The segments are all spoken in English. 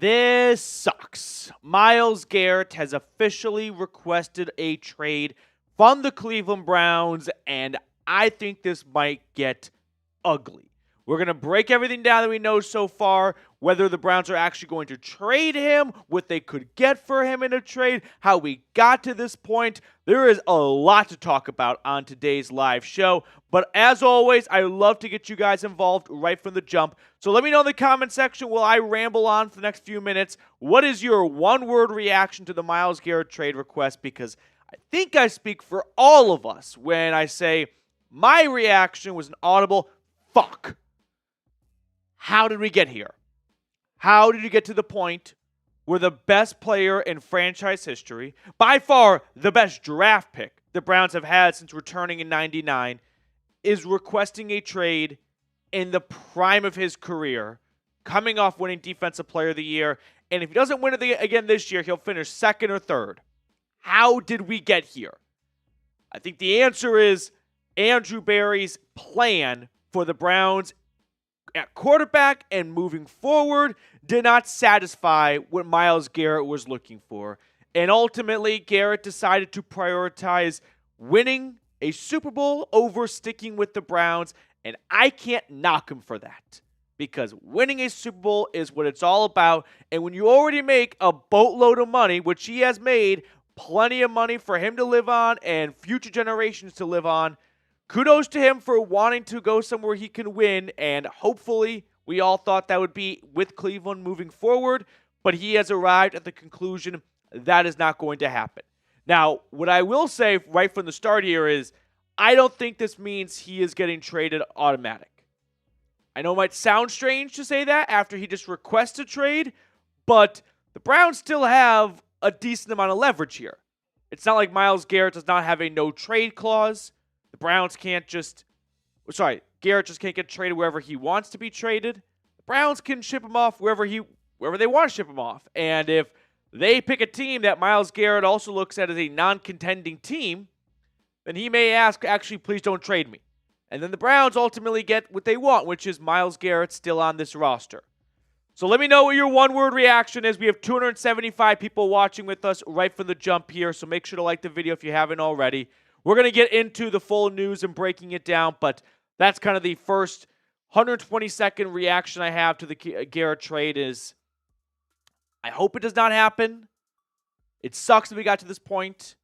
This sucks. Myles Garrett has officially requested a trade from the Cleveland Browns, and I think this might get ugly. We're going to break everything down that we know so far, whether the Browns are actually going to trade him, what they could get for him in a trade, how we got to this point. There is a lot to talk about on today's live show. But as always, I love to get you guys involved right from the jump. So let me know in the comment section while I ramble on for the next few minutes. What is your one-word reaction to the Myles Garrett trade request? Because I think I speak for all of us when I say my reaction was an audible fuck. How did we get here? How did you get to the point where the best player in franchise history, by far the best draft pick the Browns have had since returning in '99, is requesting a trade in the prime of his career, coming off winning Defensive Player of the Year, and if he doesn't win it again this year, he'll finish second or third. How did we get here? I think the answer is Andrew Berry's plan for the Browns at quarterback and moving forward did not satisfy what Myles Garrett was looking for. And ultimately, Garrett decided to prioritize winning a Super Bowl over sticking with the Browns. And I can't knock him for that, because winning a Super Bowl is what it's all about. And when you already make a boatload of money, which he has made, plenty of money for him to live on and future generations to live on, kudos to him for wanting to go somewhere he can win, and hopefully we all thought that would be with Cleveland moving forward, but he has arrived at the conclusion that is not going to happen. Now, what I will say right from the start here is I don't think this means he is getting traded automatic. I know it might sound strange to say that after he just requests a trade, but the Browns still have a decent amount of leverage here. It's not like Myles Garrett does not have a no-trade clause. The Browns can't just, Garrett just can't get traded wherever he wants to be traded. The Browns can ship him off wherever they want to ship him off. And if they pick a team that Myles Garrett also looks at as a non-contending team, then he may ask, actually, please don't trade me. And then the Browns ultimately get what they want, which is Myles Garrett still on this roster. So let me know what your one-word reaction is. We have 275 people watching with us right from the jump here, so make sure to like the video if you haven't already. We're going to get into the full news and breaking it down, but that's kind of the first 120-second reaction I have to the Garrett trade is I hope it does not happen. It sucks that we got to this point.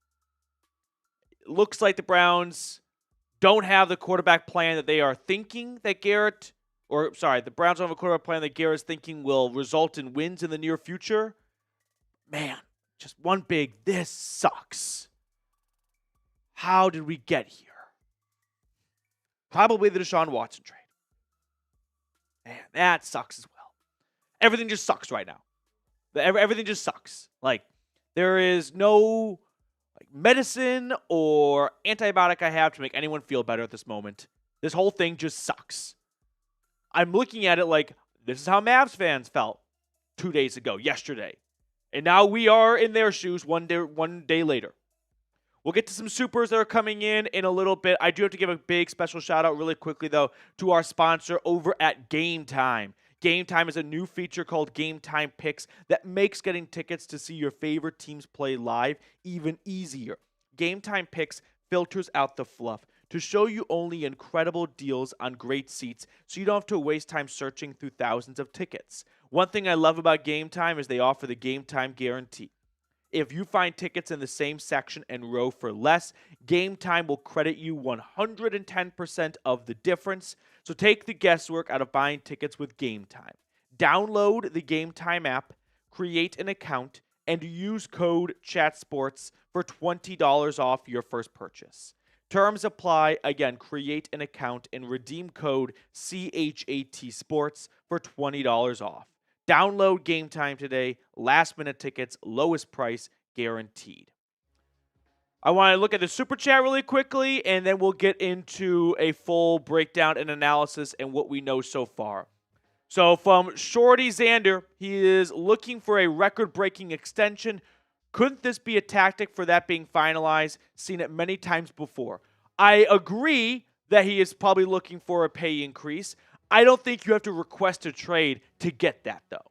It looks like the Browns don't have the quarterback plan that they are thinking that the Browns don't have a quarterback plan that Garrett's thinking will result in wins in the near future. Man, just one big, this sucks. How did we get here? Probably the Deshaun Watson trade. Man, that sucks as well. Everything just sucks right now. Everything just sucks. Like, there is no medicine or antibiotic I have to make anyone feel better at this moment. This whole thing just sucks. I'm looking at it like, this is how Mavs fans felt 2 days ago, yesterday. And now we are in their shoes one day later. We'll get to some supers that are coming in a little bit. I do have to give a big special shout out really quickly, though, to our sponsor over at Game Time. Game Time is a new feature called Game Time Picks that makes getting tickets to see your favorite teams play live even easier. Game Time Picks filters out the fluff to show you only incredible deals on great seats, so you don't have to waste time searching through thousands of tickets. One thing I love about Game Time is they offer the Game Time Guarantee. If you find tickets in the same section and row for less, Game Time will credit you 110% of the difference. So take the guesswork out of buying tickets with Game Time. Download the Game Time app, create an account, and use code CHATSPORTS for $20 off your first purchase. Terms apply. Again, create an account and redeem code CHATSPORTS for $20 off. Download Game Time today. Last-minute tickets, lowest price guaranteed. I want to look at the Super Chat really quickly, and then we'll get into a full breakdown and analysis and what we know so far. So from Shorty Xander, he is looking for a record-breaking extension. Couldn't this be a tactic for that being finalized? Seen it many times before. I agree that he is probably looking for a pay increase. I don't think you have to request a trade to get that, though.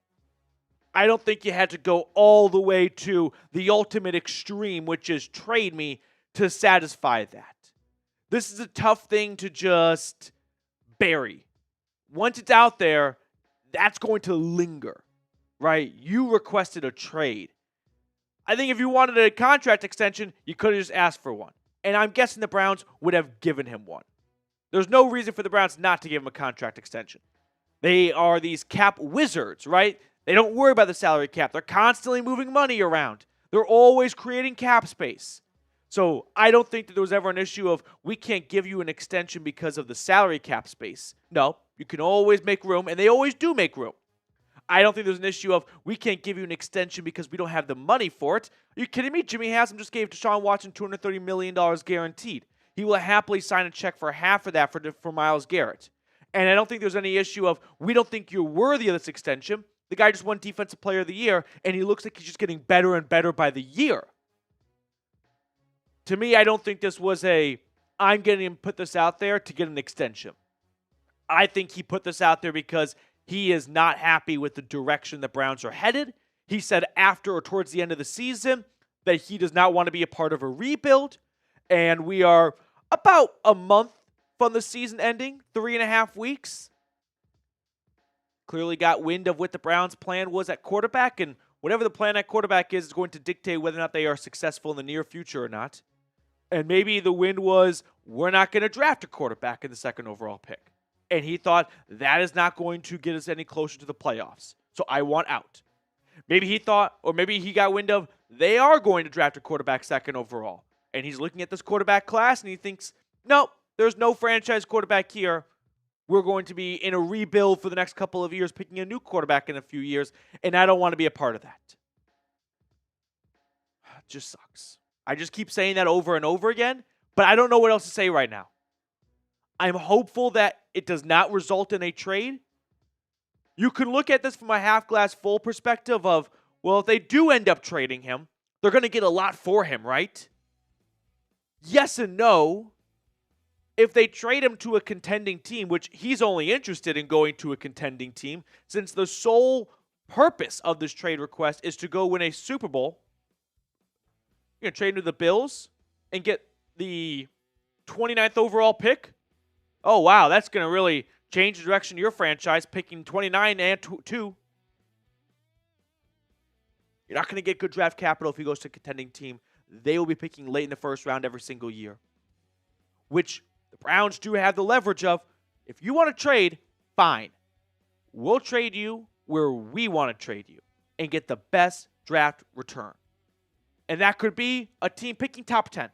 I don't think you had to go all the way to the ultimate extreme, which is trade me, to satisfy that. This is a tough thing to just bury. Once it's out there, that's going to linger, right? You requested a trade. I think if you wanted a contract extension, you could have just asked for one. And I'm guessing the Browns would have given him one. There's no reason for the Browns not to give him a contract extension. They are these cap wizards, right? They don't worry about the salary cap. They're constantly moving money around. They're always creating cap space. So I don't think that there was ever an issue of we can't give you an extension because of the salary cap space. No, you can always make room, and they always do make room. I don't think there's an issue of we can't give you an extension because we don't have the money for it. Are you kidding me? Jimmy Haslam just gave Deshaun Watson $230 million guaranteed. He will happily sign a check for half of that for Myles Garrett. And I don't think there's any issue of we don't think you're worthy of this extension. The guy just won Defensive Player of the Year, and he looks like he's just getting better and better by the year. To me, I don't think this was I'm getting him put this out there to get an extension. I think he put this out there because he is not happy with the direction the Browns are headed. He said after or towards the end of the season that he does not want to be a part of a rebuild. And we are about a month from the season ending, 3.5 weeks. Clearly got wind of what the Browns' plan was at quarterback, and whatever the plan at quarterback is going to dictate whether or not they are successful in the near future or not. And maybe the wind was, we're not going to draft a quarterback in the second overall pick. And he thought, that is not going to get us any closer to the playoffs. So I want out. Maybe he thought, or maybe he got wind of, they are going to draft a quarterback second overall. And he's looking at this quarterback class and he thinks, nope, there's no franchise quarterback here. We're going to be in a rebuild for the next couple of years, picking a new quarterback in a few years, and I don't want to be a part of that. It just sucks. I just keep saying that over and over again, but I don't know what else to say right now. I'm hopeful that it does not result in a trade. You can look at this from a half-glass full perspective of, well, if they do end up trading him, they're going to get a lot for him, right? Yes and no. If they trade him to a contending team, which he's only interested in going to a contending team, since the sole purpose of this trade request is to go win a Super Bowl, you're going to trade him to the Bills and get the 29th overall pick? Oh, wow, that's going to really change the direction of your franchise, picking 29 and 2. You're not going to get good draft capital if he goes to a contending team. They will be picking late in the first round every single year, which the Browns do have the leverage of. If you want to trade, fine. We'll trade you where we want to trade you and get the best draft return. And that could be a team picking top 10.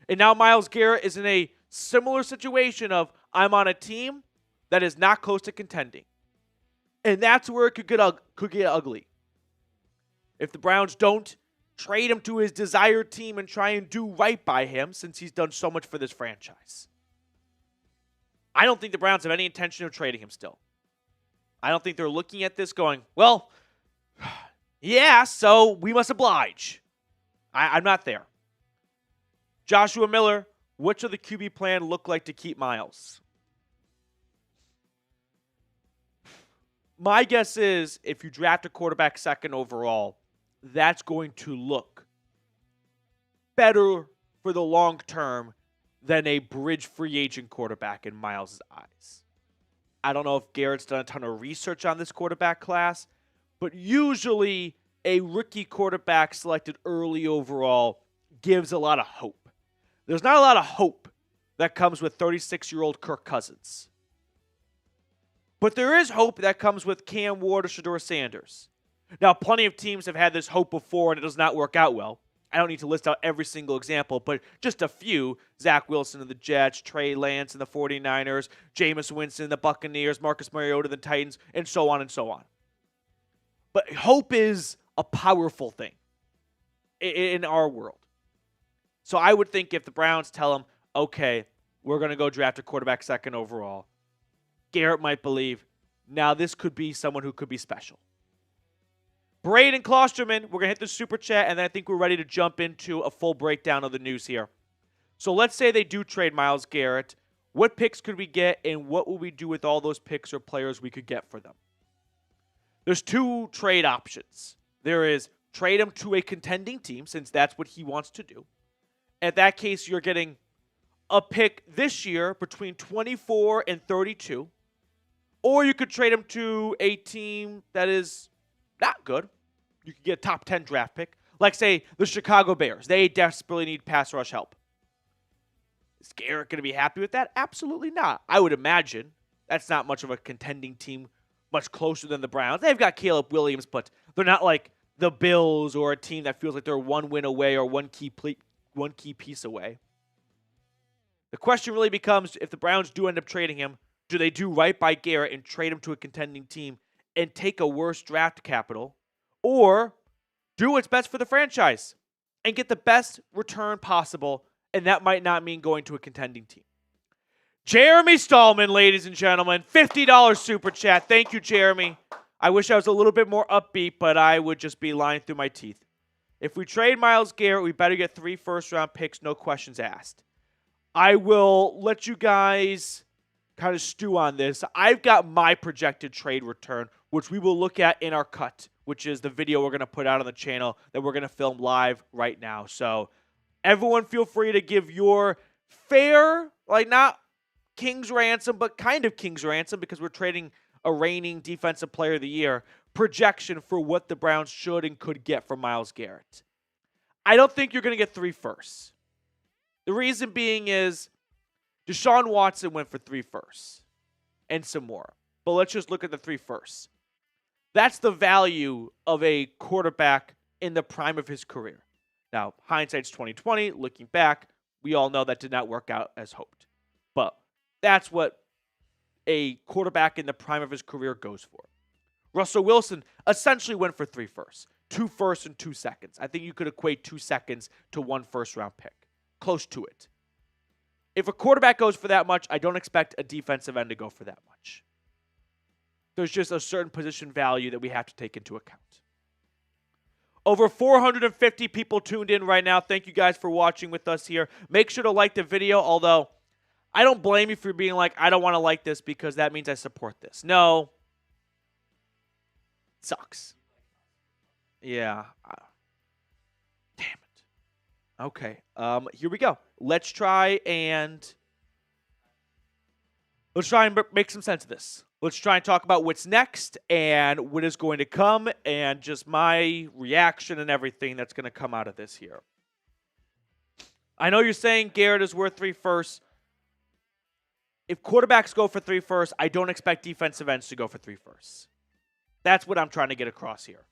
And now Myles Garrett is in a similar situation of I'm on a team that is not close to contending. And that's where it could get ugly. If the Browns don't trade him to his desired team and try and do right by him since he's done so much for this franchise. I don't think the Browns have any intention of trading him still. I don't think they're looking at this going, well, yeah, so we must oblige. I'm not there. Joshua Miller, what should the QB plan look like to keep Myles? My guess is if you draft a quarterback second overall, that's going to look better for the long term than a bridge free agent quarterback in Myles' eyes. I don't know if Garrett's done a ton of research on this quarterback class, but usually a rookie quarterback selected early overall gives a lot of hope. There's not a lot of hope that comes with 36-year-old Kirk Cousins. But there is hope that comes with Cam Ward or Shedeur Sanders. Now, plenty of teams have had this hope before and it does not work out well. I don't need to list out every single example, but just a few. Zach Wilson of the Jets, Trey Lance and the 49ers, Jameis Winston, the Buccaneers, Marcus Mariota, the Titans, and so on and so on. But hope is a powerful thing in our world. So I would think if the Browns tell him, okay, we're going to go draft a quarterback second overall, Garrett might believe, now this could be someone who could be special. Braden Klosterman, we're going to hit the super chat, and then I think we're ready to jump into a full breakdown of the news here. So let's say they do trade Myles Garrett. What picks could we get, and what will we do with all those picks or players we could get for them? There's two trade options. There is trade him to a contending team, since that's what he wants to do. In that case, you're getting a pick this year between 24 and 32. Or you could trade him to a team that is not good. You could get a top 10 draft pick. Like, say, the Chicago Bears. They desperately need pass rush help. Is Garrett going to be happy with that? Absolutely not. I would imagine that's not much of a contending team, much closer than the Browns. They've got Caleb Williams, but they're not like the Bills or a team that feels like they're one win away or one key piece away. The question really becomes, if the Browns do end up trading him, do they do right by Garrett and trade him to a contending team and take a worse draft capital, or do what's best for the franchise and get the best return possible, and that might not mean going to a contending team? Jeremy Stallman, ladies and gentlemen, $50 super chat. Thank you, Jeremy. I wish I was a little bit more upbeat, but I would just be lying through my teeth. If we trade Myles Garrett, we better get 3 first-round picks, no questions asked. I will let you guys kind of stew on this. I've got my projected trade return, which we will look at in our cut, which is the video we're going to put out on the channel that we're going to film live right now. So everyone feel free to give your fair, like not King's ransom, but kind of King's ransom, because we're trading a reigning defensive player of the year, projection for what the Browns should and could get from Myles Garrett. I don't think you're going to get 3 firsts. The reason being is Deshaun Watson went for 3 firsts and some more. But let's just look at the 3 firsts. That's the value of a quarterback in the prime of his career. Now, hindsight's 2020. Looking back, we all know that did not work out as hoped. But that's what a quarterback in the prime of his career goes for. Russell Wilson essentially went for 3 firsts. 2 firsts and 2 seconds. I think you could equate 2 seconds to 1 first-round pick. Close to it. If a quarterback goes for that much, I don't expect a defensive end to go for that much. There's just a certain position value that we have to take into account. Over 450 people tuned in right now. Thank you guys for watching with us here. Make sure to like the video, although I don't blame you for being like, I don't want to like this because that means I support this. No. It sucks. Yeah. Damn it. Okay. Here we go. Let's try and make some sense of this. Let's try and talk about what's next and what is going to come and just my reaction and everything that's going to come out of this here. I know you're saying Garrett is worth 3 firsts. If quarterbacks go for 3 firsts, I don't expect defensive ends to go for 3 firsts. That's what I'm trying to get across here.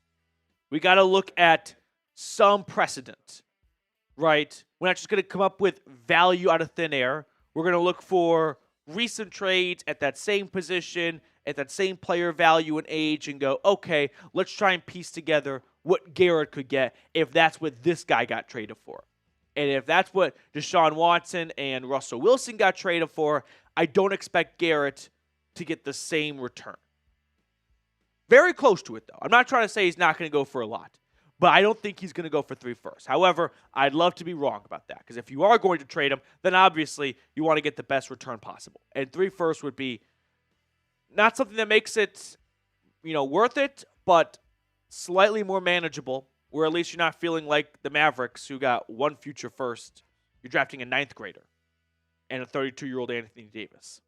We got to look at some precedent, right? We're not just going to come up with value out of thin air. We're going to look for recent trades at that same position, at that same player value and age, and go, okay, let's try and piece together what Garrett could get if that's what this guy got traded for. And if that's what Deshaun Watson and Russell Wilson got traded for, I don't expect Garrett to get the same return. Very close to it, though. I'm not trying to say he's not going to go for a lot, but I don't think he's going to go for 3 firsts. However, I'd love to be wrong about that, because if you are going to trade him, then obviously you want to get the best return possible. And 3 firsts would be not something that makes it, worth it, but slightly more manageable, where at least you're not feeling like the Mavericks, who got 1 future first. You're drafting a 9th grader and a 32-year-old Anthony Davis.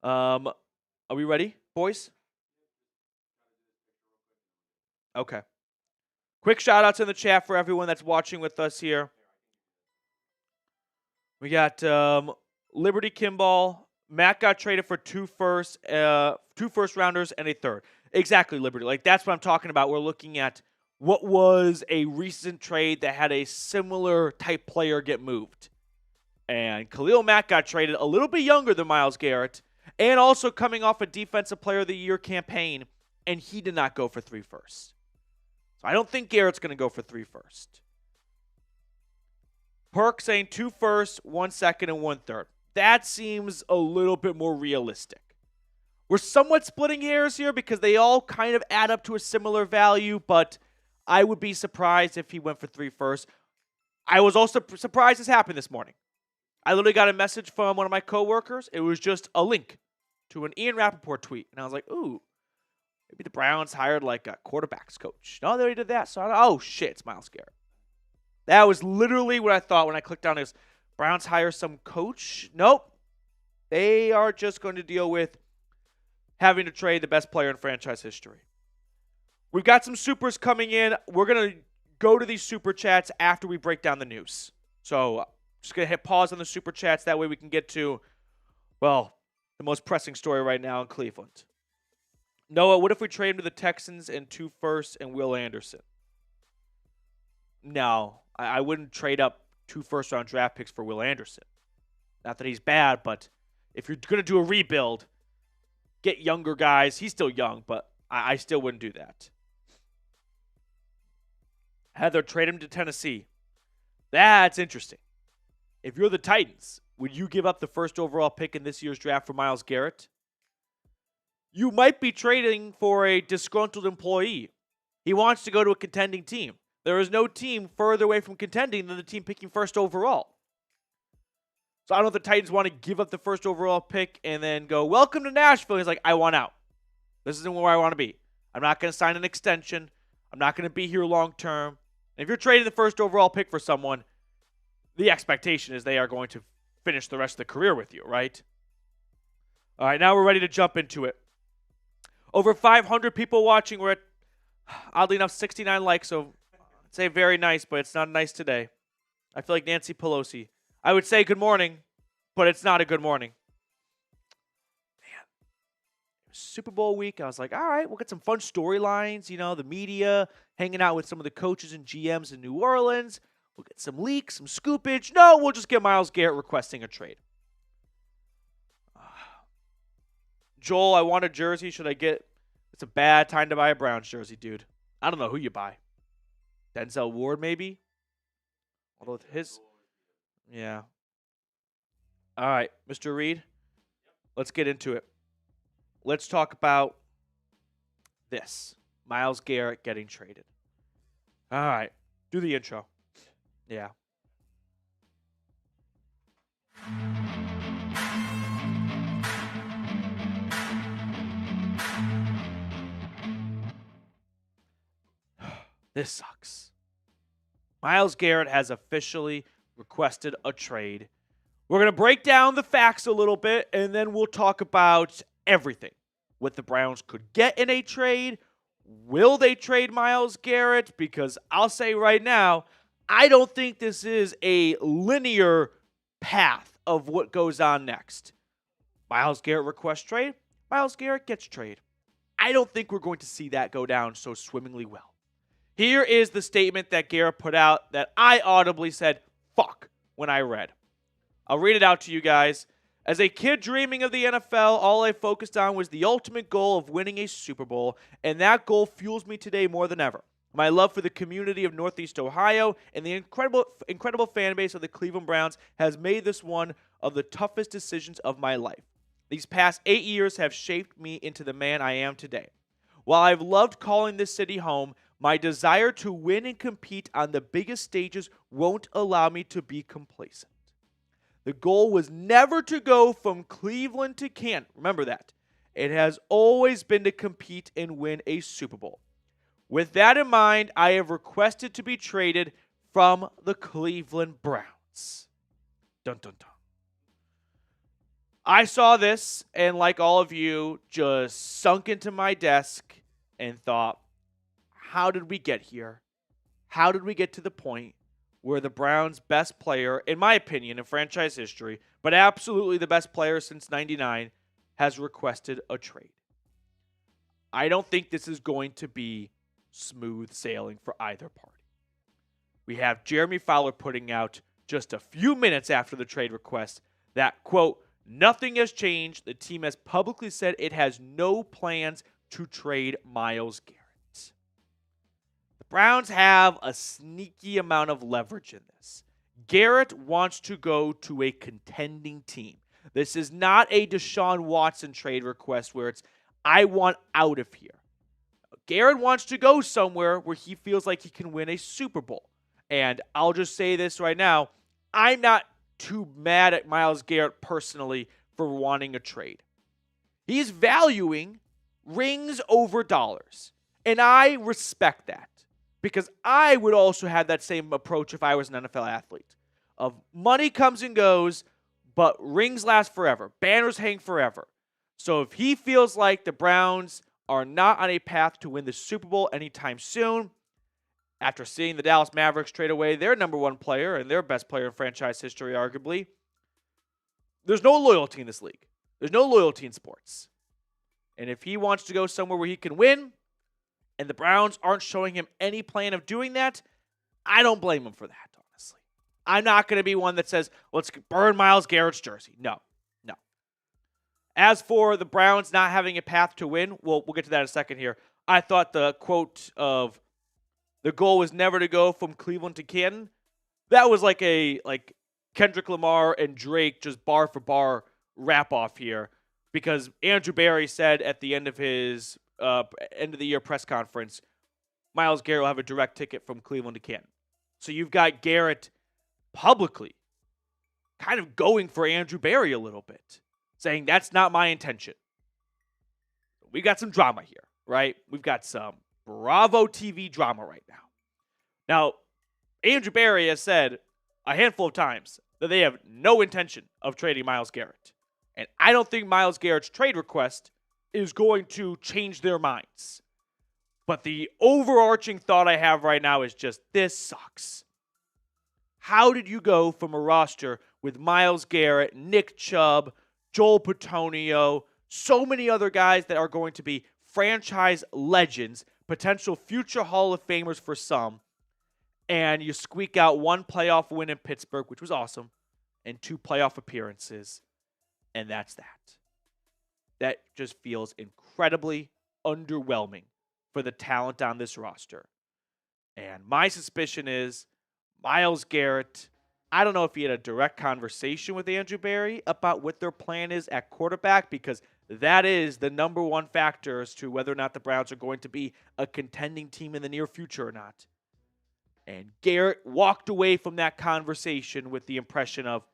Are we ready, boys? Okay. Quick shout-outs in the chat for everyone that's watching with us here. We got Liberty Kimball. Matt got traded for 2 first-rounders and a 3rd. Exactly, Liberty. Like, that's what I'm talking about. We're looking at what was a recent trade that had a similar type player get moved. And Khalil Mack got traded a little bit younger than Myles Garrett, and also coming off a Defensive Player of the Year campaign, and he did not go for 3 firsts. So I don't think Garrett's going to go for 3 firsts. Perk saying 2 firsts, 1 second, and 1 third. That seems a little bit more realistic. We're somewhat splitting hairs here because they all kind of add up to a similar value, but I would be surprised if he went for 3 firsts. I was also surprised this happened this morning. I literally got a message from one of my coworkers. It was just a link to an Ian Rapoport tweet. And I was like, ooh, Maybe the Browns hired like a quarterbacks coach. No, they already did that. So, oh shit, it's Myles Garrett. That was literally what I thought when I clicked on this. Browns hire some coach? Nope. They are just going to deal with having to trade the best player in franchise history. We've got some supers coming in. We're going to go to these super chats after we break down the news. So just going to hit pause on the super chats. That way we can get to, well, the most pressing story right now in Cleveland. Noah, what if we trade him to the Texans and 2 firsts and Will Anderson? No, I wouldn't trade up 2 first-round draft picks for Will Anderson. Not that he's bad, but if you're going to do a rebuild, get younger guys. He's still young, but I still wouldn't do that. Heather, trade him to Tennessee. That's interesting. If you're the Titans, would you give up the first overall pick in this year's draft for Myles Garrett? You might be trading for a disgruntled employee. He wants to go to a contending team. There is no team further away from contending than the team picking first overall. So I don't know if the Titans want to give up the first overall pick and then go, welcome to Nashville. He's like, I want out. This isn't where I want to be. I'm not going to sign an extension. I'm not going to be here long term. And if you're trading the first overall pick for someone, the expectation is they are going to finish the rest of the career with you, right? All right, now we're ready to jump into it. Over 500 people watching. We're at, oddly enough, 69 likes. So I'd say very nice, but it's not nice today. I feel like Nancy Pelosi. I would say good morning, but it's not a good morning. Man, Super Bowl week. I was like, all right, we'll get some fun storylines. You know, the media hanging out with some of the coaches and GMs in New Orleans. We'll get some leaks, some scoopage. No, we'll just get Myles Garrett requesting a trade. Joel, I want a jersey. Should I get? It's a bad time to buy a Browns jersey, dude. I don't know who you buy. Denzel Ward, maybe? Although his... Yeah. All right, Mr. Reed, let's get into it. Let's talk about this. Myles Garrett getting traded. All right, do the intro. Yeah. This sucks. Myles Garrett has officially requested a trade. We're going to break down the facts a little bit, and then we'll talk about everything. What the Browns could get in a trade. Will they trade Myles Garrett? Because I'll say right now, I don't think this is a linear path of what goes on next. Myles Garrett requests trade. Myles Garrett gets trade. I don't think we're going to see that go down so swimmingly well. Here is the statement that Garrett put out that I audibly said, fuck, when I read. I'll read it out to you guys. As a kid dreaming of the NFL, all I focused on was the ultimate goal of winning a Super Bowl, and that goal fuels me today more than ever. My love for the community of Northeast Ohio and the incredible fan base of the Cleveland Browns has made this one of the toughest decisions of my life. These past 8 years have shaped me into the man I am today. While I've loved calling this city home, my desire to win and compete on the biggest stages won't allow me to be complacent. The goal was never to go from Cleveland to Canton. Remember that. It has always been to compete and win a Super Bowl. With that in mind, I have requested to be traded from the Cleveland Browns. Dun, dun, dun. I saw this and, like all of you, just sunk into my desk and thought, how did we get here? How did we get to the point where the Browns' best player, in my opinion, in franchise history, but absolutely the best player since '99, has requested a trade? I don't think this is going to be smooth sailing for either party. We have Jeremy Fowler putting out just a few minutes after the trade request that, quote, nothing has changed. The team has publicly said it has no plans to trade Myles Garrett. Browns have a sneaky amount of leverage in this. Garrett wants to go to a contending team. This is not a Deshaun Watson trade request where it's, I want out of here. Garrett wants to go somewhere where he feels like he can win a Super Bowl. And I'll just say this right now, I'm not too mad at Myles Garrett personally for wanting a trade. He's valuing rings over dollars. And I respect that because I would also have that same approach if I was an NFL athlete. Of money comes and goes, but rings last forever. Banners hang forever. So if he feels like the Browns are not on a path to win the Super Bowl anytime soon, after seeing the Dallas Mavericks trade away their number one player and their best player in franchise history, arguably, there's no loyalty in this league. There's no loyalty in sports. And if he wants to go somewhere where he can win, and the Browns aren't showing him any plan of doing that, I don't blame him for that, honestly. I'm not going to be one that says, let's burn Myles Garrett's jersey. No. As for the Browns not having a path to win, we'll get to that in a second here. I thought the quote of the goal was never to go from Cleveland to Canton, that was like Kendrick Lamar and Drake just bar for bar wrap off here, because Andrew Berry said at the end of his end of the year press conference, Myles Garrett will have a direct ticket from Cleveland to Canton. So you've got Garrett publicly kind of going for Andrew Berry a little bit, saying that's not my intention. We got some drama here, right? We've got some Bravo TV drama right now. Now, Andrew Berry has said a handful of times that they have no intention of trading Myles Garrett. And I don't think Myles Garrett's trade request is going to change their minds. But the overarching thought I have right now is just, this sucks. How did you go from a roster with Myles Garrett, Nick Chubb, Joel Petonio, so many other guys that are going to be franchise legends, potential future Hall of Famers for some, and you squeak out one playoff win in Pittsburgh, which was awesome, and 2 playoff appearances, and that's that. That just feels incredibly underwhelming for the talent on this roster. And my suspicion is Myles Garrett, I don't know if he had a direct conversation with Andrew Berry about what their plan is at quarterback, because that is the number one factor as to whether or not the Browns are going to be a contending team in the near future or not. And Garrett walked away from that conversation with the impression of,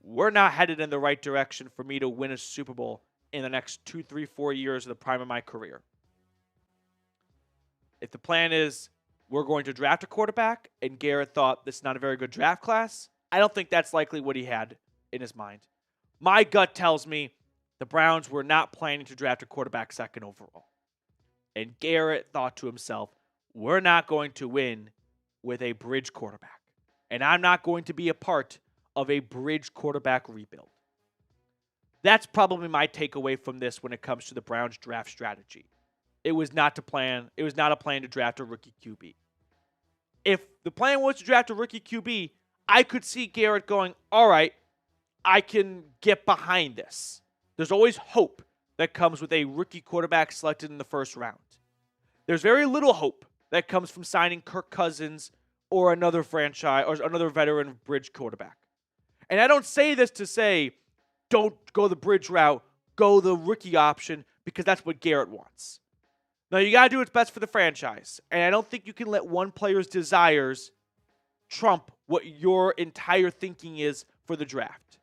we're not headed in the right direction for me to win a Super Bowl in the next 2, 3, 4 years of the prime of my career. If the plan is we're going to draft a quarterback, and Garrett thought this is not a very good draft class, I don't think that's likely what he had in his mind. My gut tells me the Browns were not planning to draft a quarterback second overall. And Garrett thought to himself, we're not going to win with a bridge quarterback. And I'm not going to be a part of a bridge quarterback rebuild. That's probably my takeaway from this when it comes to the Browns draft strategy. It was not a plan to draft a rookie QB. If the plan was to draft a rookie QB, I could see Garrett going, all right, I can get behind this. There's always hope that comes with a rookie quarterback selected in the first round. There's very little hope that comes from signing Kirk Cousins or another franchise or another veteran bridge quarterback. And I don't say this to say, don't go the bridge route, go the rookie option, because that's what Garrett wants. Now, you got to do what's best for the franchise. And I don't think you can let one player's desires trump what your entire thinking is for the draft.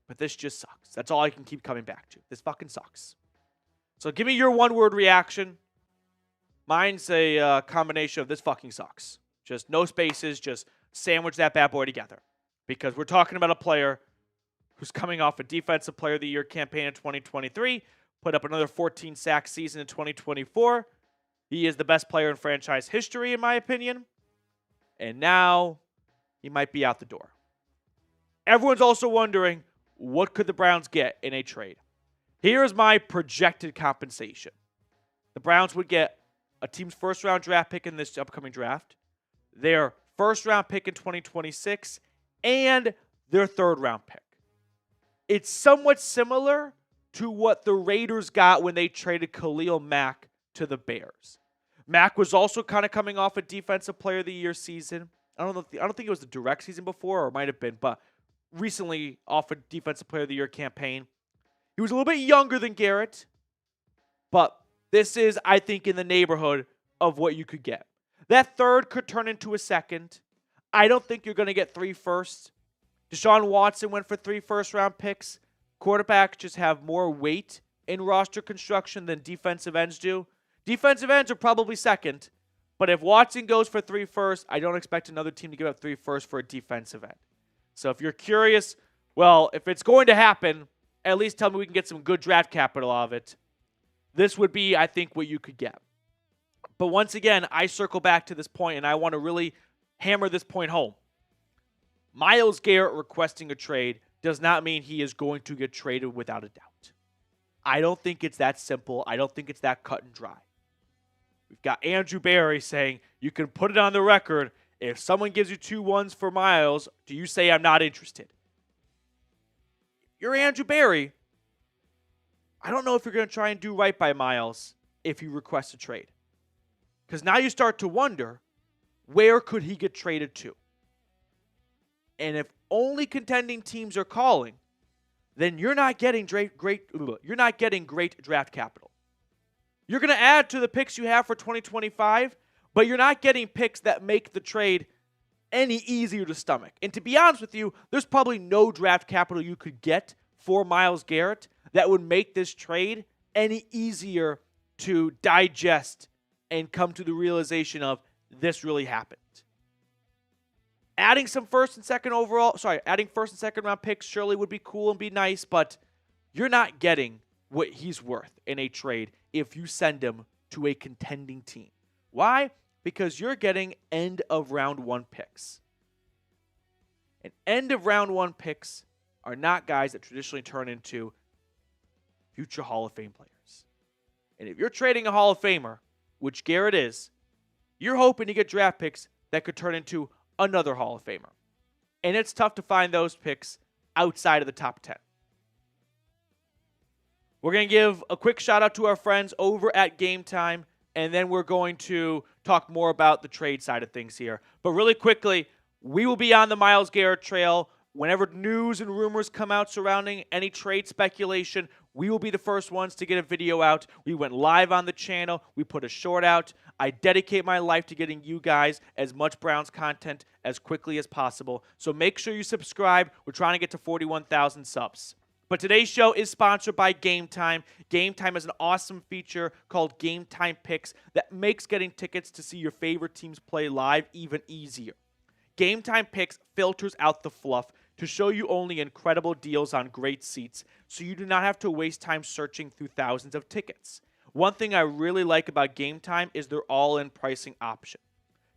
But this just sucks. That's all I can keep coming back to. This fucking sucks. So give me your one-word reaction. Mine's a combination of this fucking sucks. Just no spaces, just sandwich that bad boy together. Because we're talking about a player who's coming off a Defensive Player of the Year campaign in 2023, put up another 14-sack season in 2024. He is the best player in franchise history, in my opinion. And now he might be out the door. Everyone's also wondering, what could the Browns get in a trade? Here's my projected compensation. The Browns would get a team's first-round draft pick in this upcoming draft, their first-round pick in 2026, and their third-round pick. It's somewhat similar to what the Raiders got when they traded Khalil Mack to the Bears. Mack was also kind of coming off a Defensive Player of the Year season. I don't think it was the direct season before, or it might have been, but recently off a Defensive Player of the Year campaign. He was a little bit younger than Garrett, but this is, I think, in the neighborhood of what you could get. That third could turn into a second. I don't think you're going to get 3 firsts. Deshaun Watson went for 3 first-round picks. Quarterbacks just have more weight in roster construction than defensive ends do. Defensive ends are probably second, but if Watson goes for 3 firsts, I don't expect another team to give up 3 firsts for a defensive end. So if you're curious, well, if it's going to happen, at least tell me we can get some good draft capital out of it. This would be, I think, what you could get. But once again, I circle back to this point, and I want to really hammer this point home. Myles Garrett requesting a trade does not mean he is going to get traded without a doubt. I don't think it's that simple. I don't think it's that cut and dry. We've got Andrew Berry saying, you can put it on the record, if someone gives you 2 1s for Myles, do you say I'm not interested? You're Andrew Berry. I don't know if you're going to try and do right by Myles if you request a trade. Because now you start to wonder, where could he get traded to? And if only contending teams are calling, then you're not getting great draft capital. You're going to add to the picks you have for 2025, but you're not getting picks that make the trade any easier to stomach. And to be honest with you, there's probably no draft capital you could get for Myles Garrett that would make this trade any easier to digest and come to the realization of this really happened. Adding first and second round picks surely would be cool and be nice, but you're not getting what he's worth in a trade if you send him to a contending team. Why? Because you're getting end of round 1 picks. And end of round 1 picks are not guys that traditionally turn into future Hall of Fame players. And if you're trading a Hall of Famer, which Garrett is, you're hoping to get draft picks that could turn into another Hall of Famer. And it's tough to find those picks outside of the top 10. We're going to give a quick shout out to our friends over at Game Time, and then we're going to talk more about the trade side of things here. But really quickly, we will be on the Myles Garrett trail. Whenever news and rumors come out surrounding any trade speculation, we will be the first ones to get a video out. We went live on the channel. We put a short out. I dedicate my life to getting you guys as much Browns content as quickly as possible. So make sure you subscribe. We're trying to get to 41,000 subs. But today's show is sponsored by Game Time. Game Time is an awesome feature called Game Time Picks that makes getting tickets to see your favorite teams play live even easier. Game Time Picks filters out the fluff to show you only incredible deals on great seats, so you do not have to waste time searching through thousands of tickets. One thing I really like about Game Time is their all-in pricing option.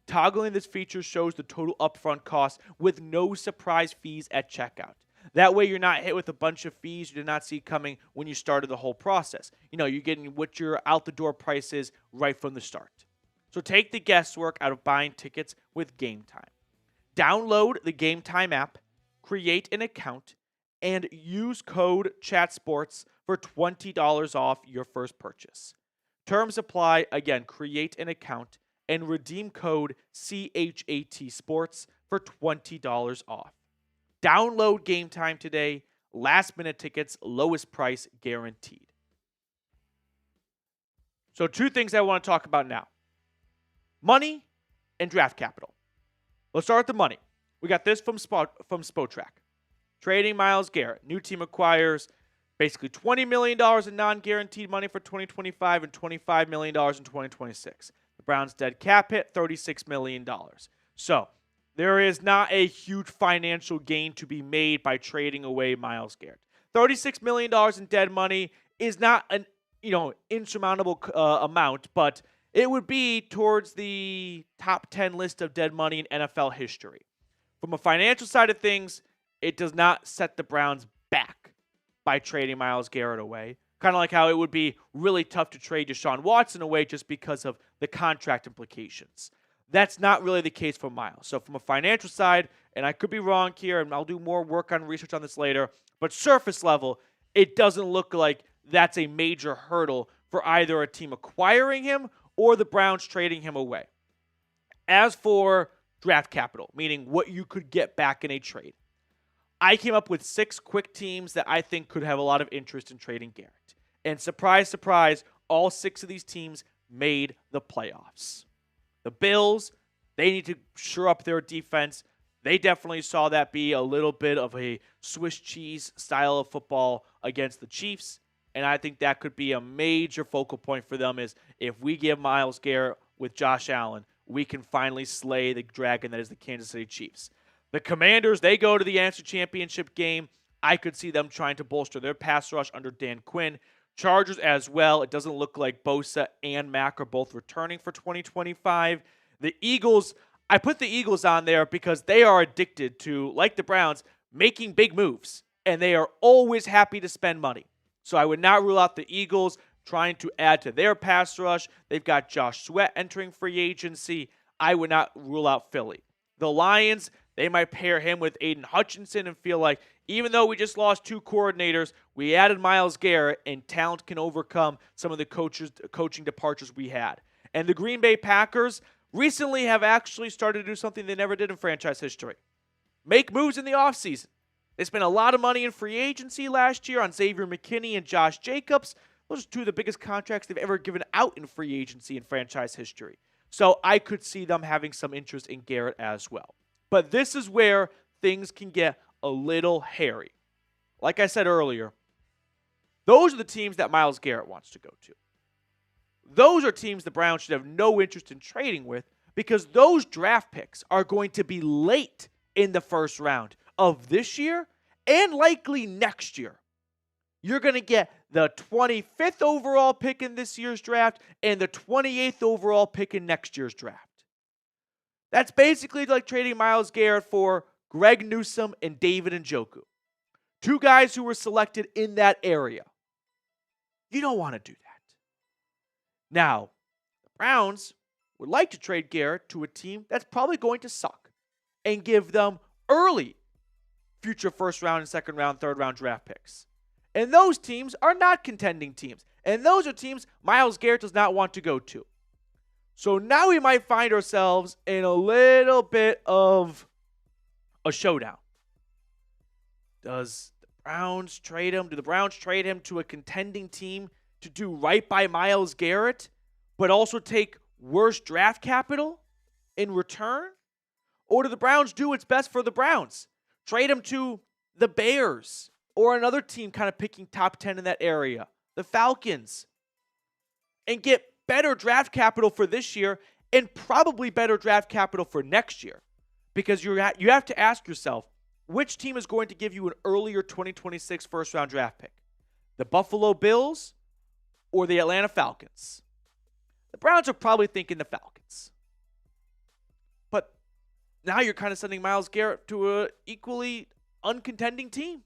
Toggling this feature shows the total upfront cost with no surprise fees at checkout. That way you're not hit with a bunch of fees you did not see coming when you started the whole process. You're getting what your out-the-door price is right from the start. So take the guesswork out of buying tickets with Game Time. Download the Game Time app, create an account, and use code CHATSPORTS for $20 off your first purchase. Terms apply. Again, create an account and redeem code CHATSPORTS for $20 off. Download Game Time today. Last minute tickets, lowest price guaranteed. So 2 things I want to talk about now. Money and draft capital. Let's start with the money. We got this from Spotrac. Trading Myles Garrett. New team acquires basically $20 million in non-guaranteed money for 2025 and $25 million in 2026. The Browns' dead cap hit, $36 million. So there is not a huge financial gain to be made by trading away Myles Garrett. $36 million in dead money is not an insurmountable amount, but it would be towards the top 10 list of dead money in NFL history. From a financial side of things, it does not set the Browns back by trading Myles Garrett away. Kind of like how it would be really tough to trade Deshaun Watson away just because of the contract implications. That's not really the case for Myles. So from a financial side, and I could be wrong here, and I'll do more work on research on this later, but surface level, it doesn't look like that's a major hurdle for either a team acquiring him or the Browns trading him away. As for draft capital, meaning what you could get back in a trade, I came up with 6 quick teams that I think could have a lot of interest in trading Garrett. And surprise, surprise, all 6 of these teams made the playoffs. The Bills, they need to shore up their defense. They definitely saw that be a little bit of a Swiss cheese style of football against the Chiefs. And I think that could be a major focal point for them is if we give Myles Garrett with Josh Allen, we can finally slay the dragon that is the Kansas City Chiefs. The Commanders, they go to the NFC Championship game. I could see them trying to bolster their pass rush under Dan Quinn. Chargers as well. It doesn't look like Bosa and Mack are both returning for 2025. The Eagles, I put the Eagles on there because they are addicted to, like the Browns, making big moves. And they are always happy to spend money. So I would not rule out the Eagles trying to add to their pass rush. They've got Josh Sweat entering free agency. I would not rule out Philly. The Lions, they might pair him with Aiden Hutchinson and feel like even though we just lost 2 coordinators, we added Myles Garrett and talent can overcome some of the coaching departures we had. And the Green Bay Packers recently have actually started to do something they never did in franchise history. Make moves in the offseason. They spent a lot of money in free agency last year on Xavier McKinney and Josh Jacobs. Those are 2 of the biggest contracts they've ever given out in free agency in franchise history. So I could see them having some interest in Garrett as well. But this is where things can get a little hairy. Like I said earlier, those are the teams that Myles Garrett wants to go to. Those are teams the Browns should have no interest in trading with because those draft picks are going to be late in the first round of this year and likely next year. You're going to get the 25th overall pick in this year's draft and the 28th overall pick in next year's draft. That's basically like trading Myles Garrett for Greg Newsome and David Njoku. 2 guys who were selected in that area. You don't want to do that. Now, the Browns would like to trade Garrett to a team that's probably going to suck and give them early future first round and second round, third round draft picks. And those teams are not contending teams. And those are teams Myles Garrett does not want to go to. So now we might find ourselves in a little bit of a showdown. Does the Browns trade him? Do the Browns trade him to a contending team to do right by Myles Garrett, but also take worse draft capital in return? Or do the Browns do what's best for the Browns? Trade him to the Bears or another team kind of picking top 10 in that area, the Falcons, and get better draft capital for this year and probably better draft capital for next year. Because you have to ask yourself, which team is going to give you an earlier 2026 first-round draft pick? The Buffalo Bills or the Atlanta Falcons? The Browns are probably thinking the Falcons. But now you're kind of sending Myles Garrett to an equally uncontending team.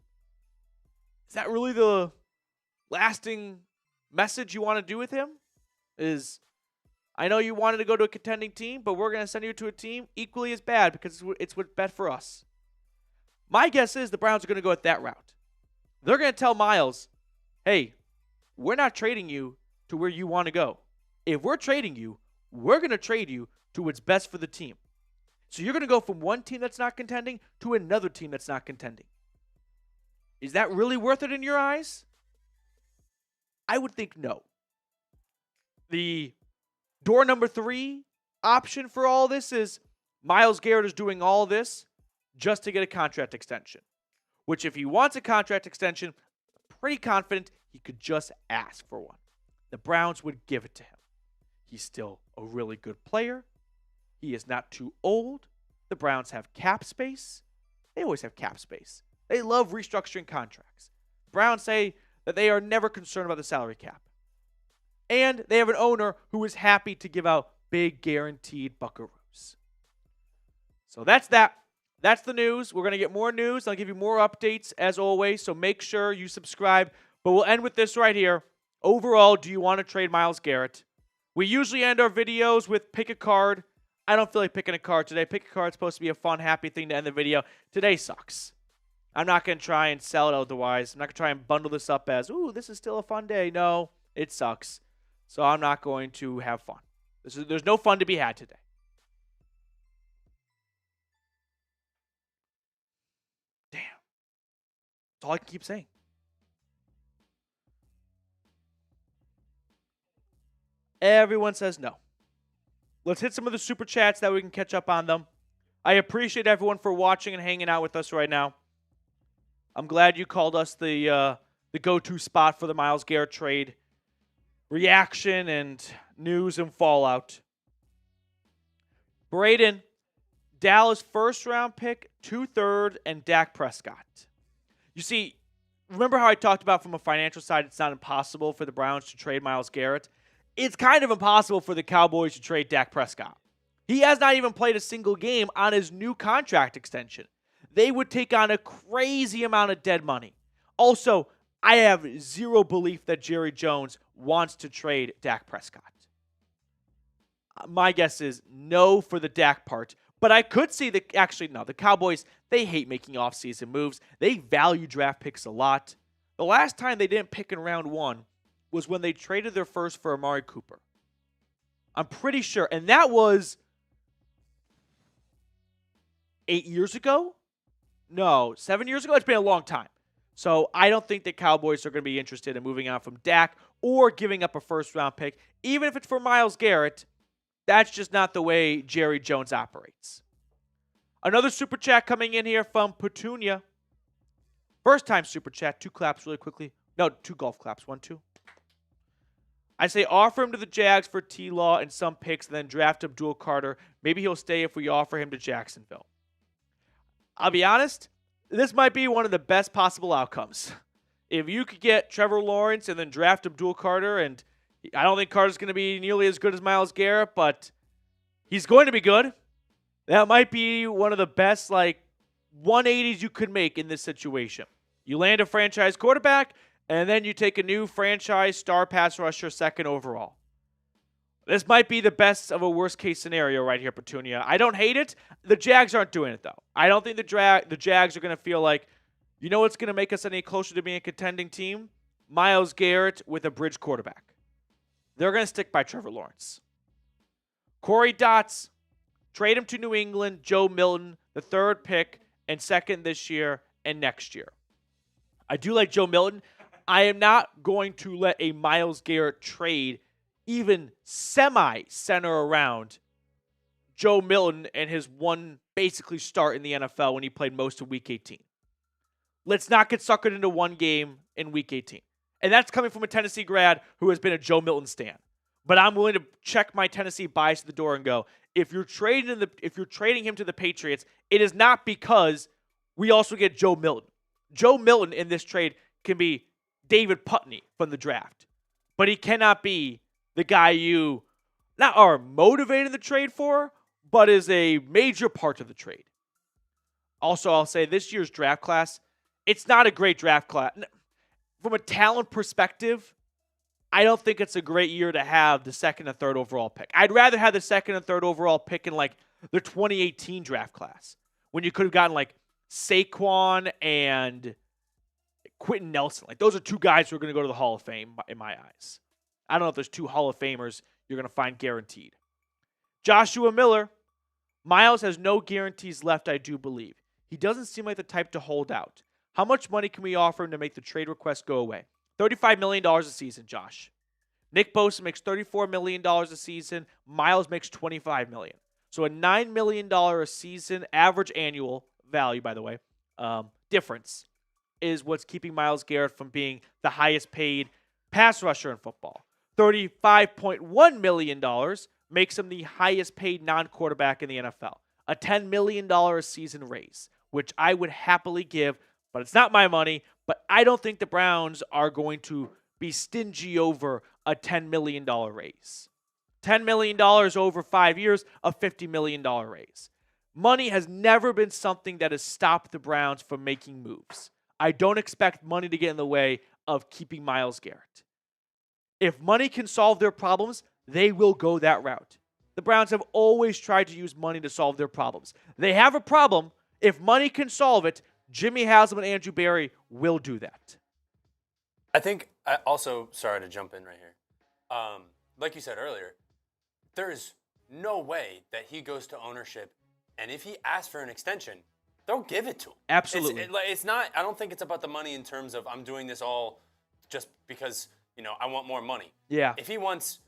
Is that really the lasting message you want to do with him? I know you wanted to go to a contending team, but we're going to send you to a team equally as bad because it's what's best for us. My guess is the Browns are going to go at that route. They're going to tell Myles, hey, we're not trading you to where you want to go. If we're trading you, we're going to trade you to what's best for the team. So you're going to go from one team that's not contending to another team that's not contending. Is that really worth it in your eyes? I would think no. The door number 3 option for all this is Myles Garrett is doing all this just to get a contract extension. Which if he wants a contract extension, I'm pretty confident he could just ask for one. The Browns would give it to him. He's still a really good player. He is not too old. The Browns have cap space. They always have cap space. They love restructuring contracts. The Browns say that they are never concerned about the salary cap. And they have an owner who is happy to give out big guaranteed buckaroos. So that's that. That's the news. We're going to get more news. I'll give you more updates as always, so make sure you subscribe. But we'll end with this right here. Overall, do you want to trade Myles Garrett? We usually end our videos with pick a card. I don't feel like picking a card today. Pick a card is supposed to be a fun, happy thing to end the video. Today sucks. I'm not going to try and sell it otherwise. I'm not going to try and bundle this up as, ooh, this is still a fun day. No, it sucks. So I'm not going to have fun. There's no fun to be had today. Damn. That's all I can keep saying. Everyone says no. Let's hit some of the super chats that we can catch up on them. I appreciate everyone for watching and hanging out with us right now. I'm glad you called us the the go-to spot for the Myles Garrett trade. Reaction and news and fallout. Braden, Dallas first-round pick, 2/3, and Dak Prescott. You see, remember how I talked about from a financial side, it's not impossible for the Browns to trade Myles Garrett? It's kind of impossible for the Cowboys to trade Dak Prescott. He has not even played a single game on his new contract extension. They would take on a crazy amount of dead money. Also, I have zero belief that Jerry Jones wants to trade Dak Prescott. My guess is no for the Dak part. But I could see the Cowboys, they hate making offseason moves. They value draft picks a lot. The last time they didn't pick in round 1 was when they traded their first for Amari Cooper. I'm pretty sure. And that was 8 years ago? No, 7 years ago? It's been a long time. So I don't think the Cowboys are going to be interested in moving on from Dak or giving up a first-round pick. Even if it's for Myles Garrett, that's just not the way Jerry Jones operates. Another super chat coming in here from Petunia. First time super chat. 2 claps really quickly. No, 2 golf claps. 1, 2. I say offer him to the Jags for T-Law and some picks and then draft Abdul Carter. Maybe he'll stay if we offer him to Jacksonville. I'll be honest, this might be one of the best possible outcomes. If you could get Trevor Lawrence and then draft Abdul Carter, and I don't think Carter's going to be nearly as good as Myles Garrett, but he's going to be good. That might be one of the best 180s you could make in this situation. You land a franchise quarterback, and then you take a new franchise star pass rusher second overall. This might be the best of a worst-case scenario right here, Petunia. I don't hate it. The Jags aren't doing it, though. I don't think the Jags are going to feel like, you know what's going to make us any closer to being a contending team? Myles Garrett with a bridge quarterback. They're going to stick by Trevor Lawrence. Corey Dotz, trade him to New England, Joe Milton, the 3rd pick, and 2nd this year and next year. I do like Joe Milton. I am not going to let a Myles Garrett trade even semi-center around Joe Milton and his one basically start in the NFL when he played most of Week 18. Let's not get suckered into one game in Week 18. And that's coming from a Tennessee grad who has been a Joe Milton stan. But I'm willing to check my Tennessee bias at the door and go, if you're trading him to the Patriots, it is not because we also get Joe Milton. Joe Milton in this trade can be David Putney from the draft. But he cannot be the guy you not are motivated the trade for, but is a major part of the trade. Also, I'll say this year's draft class, it's not a great draft class. From a talent perspective, I don't think it's a great year to have the 2nd and 3rd overall pick. I'd rather have the 2nd and 3rd overall pick in the 2018 draft class when you could have gotten Saquon and Quentin Nelson. Those are 2 guys who are going to go to the Hall of Fame in my eyes. I don't know if there's 2 Hall of Famers you're going to find guaranteed. Joshua Miller, Myles has no guarantees left, I do believe. He doesn't seem like the type to hold out. How much money can we offer him to make the trade request go away? $35 million a season, Josh. Nick Bosa makes $34 million a season. Myles makes $25 million. So a $9 million a season average annual value, by the way, difference is what's keeping Myles Garrett from being the highest paid pass rusher in football. $35.1 million makes him the highest paid non-quarterback in the NFL. A $10 million a season raise, which I would happily give, but it's not my money. But I don't think the Browns are going to be stingy over a $10 million raise. $10 million over 5 years, a $50 million raise. Money has never been something that has stopped the Browns from making moves. I don't expect money to get in the way of keeping Myles Garrett. If money can solve their problems, they will go that route. The Browns have always tried to use money to solve their problems. They have a problem. If money can solve it, Jimmy Haslam and Andrew Berry will do that. I think, sorry to jump in right here. Like you said earlier, there is no way that he goes to ownership, and if he asks for an extension, they'll give it to him. Absolutely. It's not, I don't think it's about the money in terms of I'm doing this all just because, I want more money. Yeah. If he wants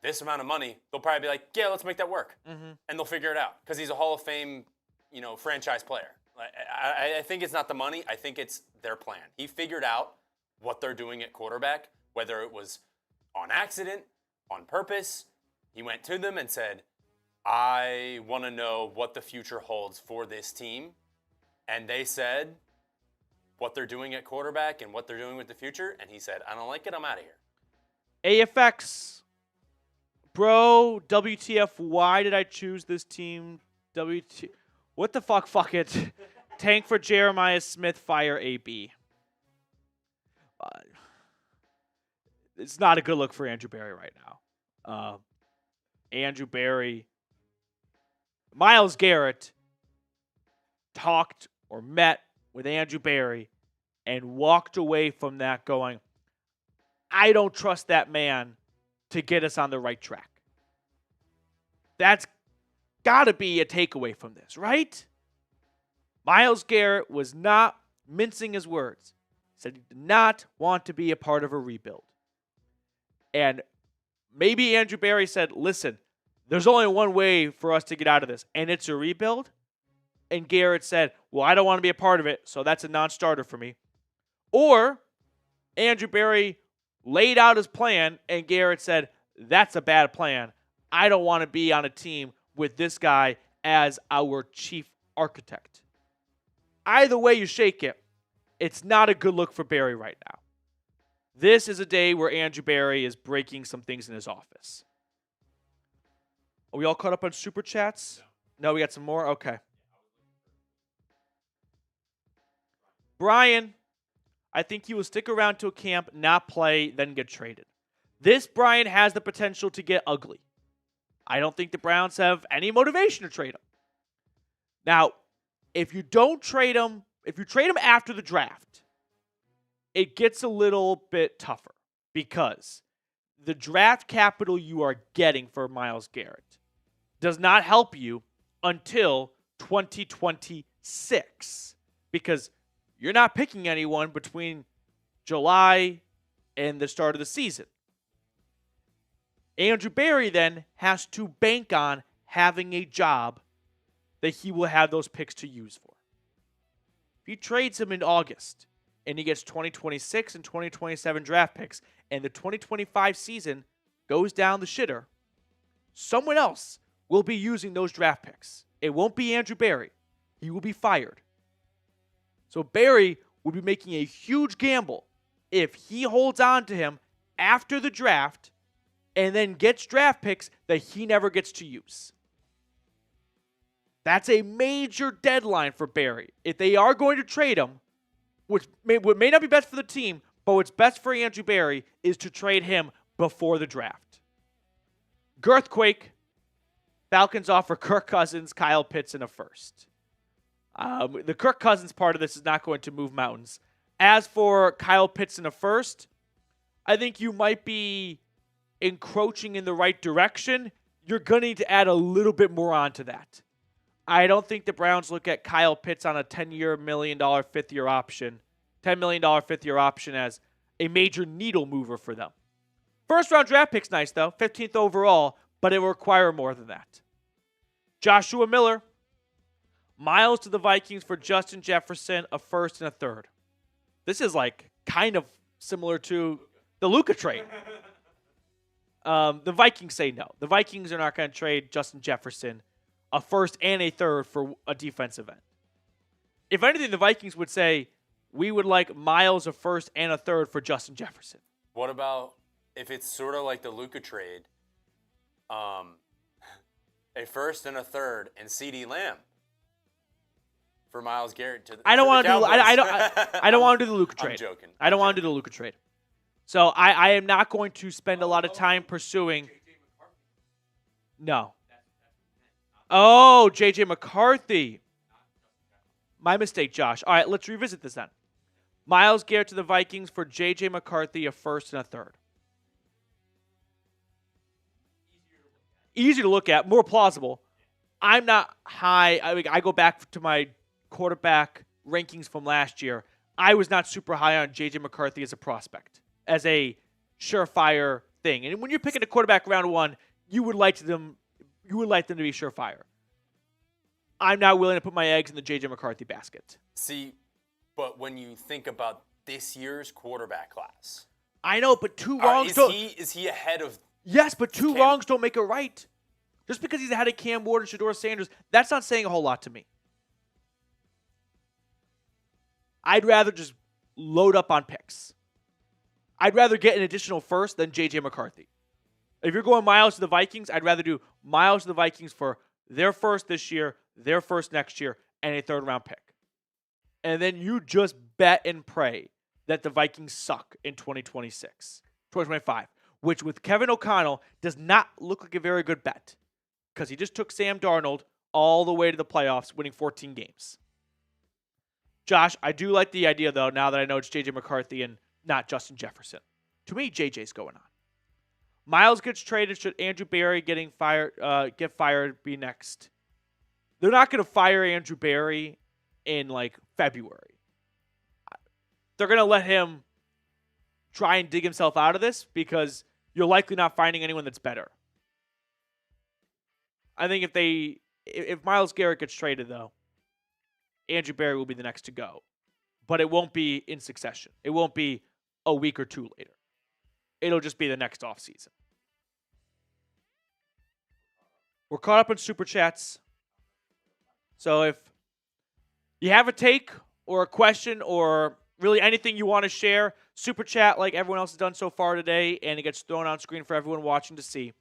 this amount of money, they'll probably be like, yeah, let's make that work. Mm-hmm. And they'll figure it out because he's a Hall of Fame, franchise player. I think it's not the money. I think it's their plan. He figured out what they're doing at quarterback, whether it was on accident, on purpose. He went to them and said, I want to know what the future holds for this team. And they said what they're doing at quarterback and what they're doing with the future. And he said, I don't like it. I'm out of here. AFX. Bro, WTF, why did I choose this team? What the fuck? Fuck it. Tank for Jeremiah Smith, fire AB. It's not a good look for Andrew Berry right now. Andrew Berry. Myles Garrett talked or met with Andrew Berry and walked away from that going, I don't trust that man to get us on the right track. That's got to be a takeaway from this, right? Myles Garrett was not mincing his words. Said he did not want to be a part of a rebuild. And maybe Andrew Berry said, listen, there's only one way for us to get out of this, and it's a rebuild. And Garrett said, well, I don't want to be a part of it, so that's a non-starter for me. Or Andrew Berry laid out his plan, and Garrett said, that's a bad plan. I don't want to be on a team with this guy as our chief architect. Either way you shake it, it's not a good look for Berry right now. This is a day where Andrew Berry is breaking some things in his office. Are we all caught up on Super Chats? No, we got some more? Okay. Brian, I think he will stick around till camp, not play, then get traded. This, Brian, has the potential to get ugly. I don't think the Browns have any motivation to trade him. Now, if you don't trade him, if you trade him after the draft, it gets a little bit tougher because the draft capital you are getting for Myles Garrett does not help you until 2026 because you're not picking anyone between July and the start of the season. Andrew Berry then has to bank on having a job that he will have those picks to use for. If he trades him in August and he gets 2026 and 2027 draft picks and the 2025 season goes down the shitter, someone else will be using those draft picks. It won't be Andrew Berry. He will be fired. So Berry will be making a huge gamble if he holds on to him after the draft and then gets draft picks that he never gets to use. That's a major deadline for Berry. If they are going to trade him, what may not be best for the team, but what's best for Andrew Berry is to trade him before the draft. Girthquake, Falcons offer Kirk Cousins, Kyle Pitts, and a first. The Kirk Cousins part of this is not going to move mountains. As for Kyle Pitts and a first, I think you might be encroaching in the right direction. You're going to need to add a little bit more onto that. I don't think the Browns look at Kyle Pitts on a $10 million fifth-year option as a major needle mover for them. First-round draft pick's nice, though. 15th overall, but it will require more than that. Joshua Miller. Myles to the Vikings for Justin Jefferson, a first and a third. This is like kind of similar to the Luka trade. The Vikings say no. The Vikings are not going to trade Justin Jefferson, a first and a third for a defensive end. If anything, the Vikings would say, we would like Myles a first and a third for Justin Jefferson. What about if it's sort of like the Luka trade, a first and a third and CeeDee Lamb for Myles Garrett to the I don't want to do I don't want to do the Luka trade. I'm joking. I don't want to do the Luka trade. So I am not going to spend a lot of time pursuing. No. Oh, J.J. McCarthy. My mistake, Josh. All right, let's revisit this then. Myles Garrett to the Vikings for J.J. McCarthy, a first and a third. Easier to look at, more plausible. I'm not high. I go back to my quarterback rankings from last year. I was not super high on J.J. McCarthy as a prospect, as a surefire thing. And when you're picking a quarterback round one, you would like them to be surefire. I'm not willing to put my eggs in the J.J. McCarthy basket. See, but when you think about this year's quarterback class. I know, but two wrongs don't. Is he ahead of? Yes, but two wrongs don't make it right. Just because he's ahead of Cam Ward and Shedeur Sanders, that's not saying a whole lot to me. I'd rather just load up on picks. I'd rather get an additional first than J.J. McCarthy. If you're going Myles to the Vikings, I'd rather do Myles to the Vikings for their first this year, their first next year, and a third-round pick. And then you just bet and pray that the Vikings suck in 2025, which with Kevin O'Connell does not look like a very good bet because he just took Sam Darnold all the way to the playoffs, winning 14 games. Josh, I do like the idea, though, now that I know it's J.J. McCarthy and not Justin Jefferson. To me, J.J.'s going on. Myles gets traded. Should Andrew Berry get fired be next? They're not going to fire Andrew Berry in, February. They're going to let him try and dig himself out of this because you're likely not finding anyone that's better. I think if Myles Garrett gets traded, though, Andrew Berry will be the next to go. But it won't be in succession. It won't be a week or two later. It'll just be the next offseason. We're caught up in Super Chats. So if you have a take or a question or really anything you want to share, Super Chat like everyone else has done so far today, and it gets thrown on screen for everyone watching to see.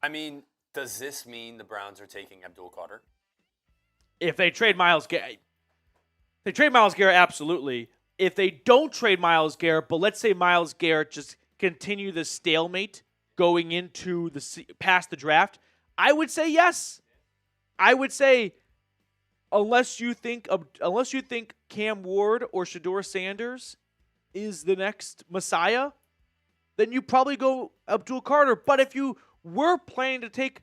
I mean, does this mean the Browns are taking Abdul Carter? If they trade Myles Garrett, absolutely. If they don't trade Myles Garrett, but let's say Myles Garrett just continue the stalemate going into past the draft, I would say yes. I would say unless you think Cam Ward or Shedeur Sanders is the next Messiah, then you probably go Abdul Carter. But if you were planning to take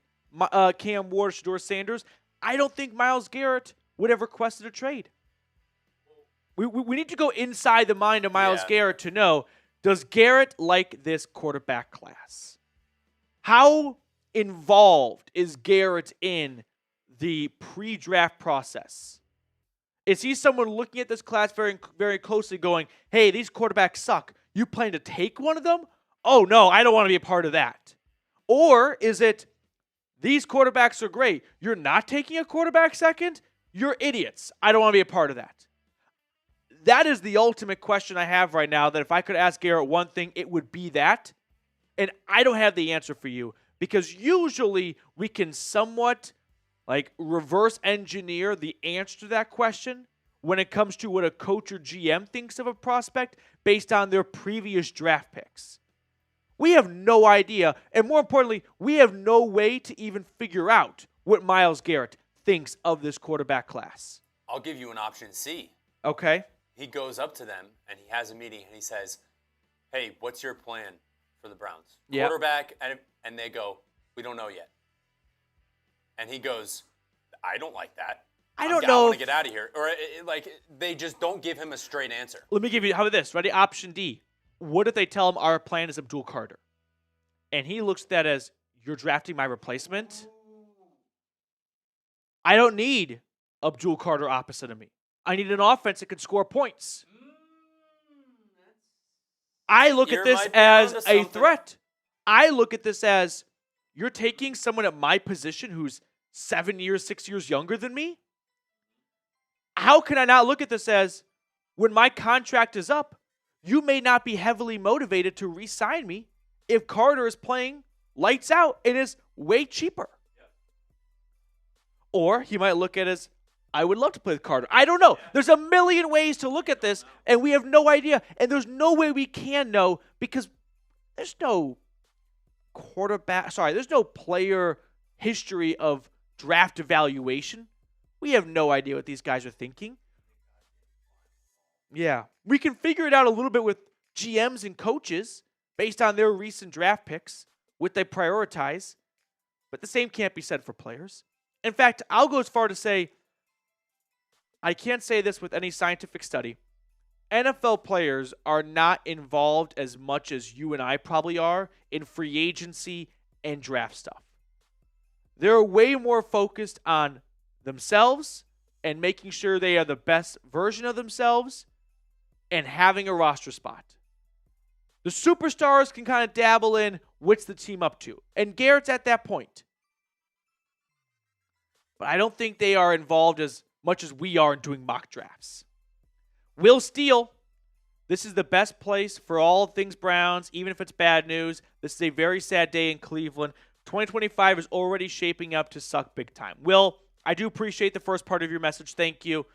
Cam Ward or Shedeur Sanders, I don't think Myles Garrett would have requested a trade. We need to go inside the mind of Myles Garrett to know, does Garrett like this quarterback class? How involved is Garrett in the pre-draft process? Is he someone looking at this class very, very closely going, hey, these quarterbacks suck. You plan to take one of them? Oh, no, I don't want to be a part of that. Or is it, these quarterbacks are great. You're not taking a quarterback second? You're idiots. I don't want to be a part of that. That is the ultimate question I have right now, that if I could ask Garrett one thing, it would be that. And I don't have the answer for you because usually we can somewhat reverse engineer the answer to that question when it comes to what a coach or GM thinks of a prospect based on their previous draft picks. We have no idea, and more importantly, we have no way to even figure out what Myles Garrett thinks of this quarterback class. I'll give you an option C. Okay. He goes up to them and he has a meeting and he says, hey, what's your plan for the Browns? Yep. Quarterback, and they go, we don't know yet. And he goes, I don't like that. I don't know. I want to get out of here. Or they just don't give him a straight answer. Let me give you, how about this? Ready? Option D. What if they tell him our plan is Abdul Carter? And he looks at that as, you're drafting my replacement? I don't need Abdul Carter opposite of me. I need an offense that can score points. I look at this as a threat. I look at this as, you're taking someone at my position who's 6 years younger than me? How can I not look at this as, when my contract is up, you may not be heavily motivated to re-sign me if Carter is playing lights out and is way cheaper. Yep. Or he might look at it as, I would love to play with Carter. I don't know. There's a million ways to look at this, and we have no idea. And there's no way we can know because there's no there's no player history of draft evaluation. We have no idea what these guys are thinking. Yeah. We can figure it out a little bit with GMs and coaches based on their recent draft picks, what they prioritize, but the same can't be said for players. In fact, I'll go as far to say, I can't say this with any scientific study, NFL players are not involved as much as you and I probably are in free agency and draft stuff. They're way more focused on themselves and making sure they are the best version of themselves and having a roster spot. The superstars can kind of dabble in what's the team up to. And Garrett's at that point. But I don't think they are involved as much as we are in doing mock drafts. Will Steele, this is the best place for all things Browns, even if it's bad news. This is a very sad day in Cleveland. 2025 is already shaping up to suck big time. Will, I do appreciate the first part of your message. Thank you.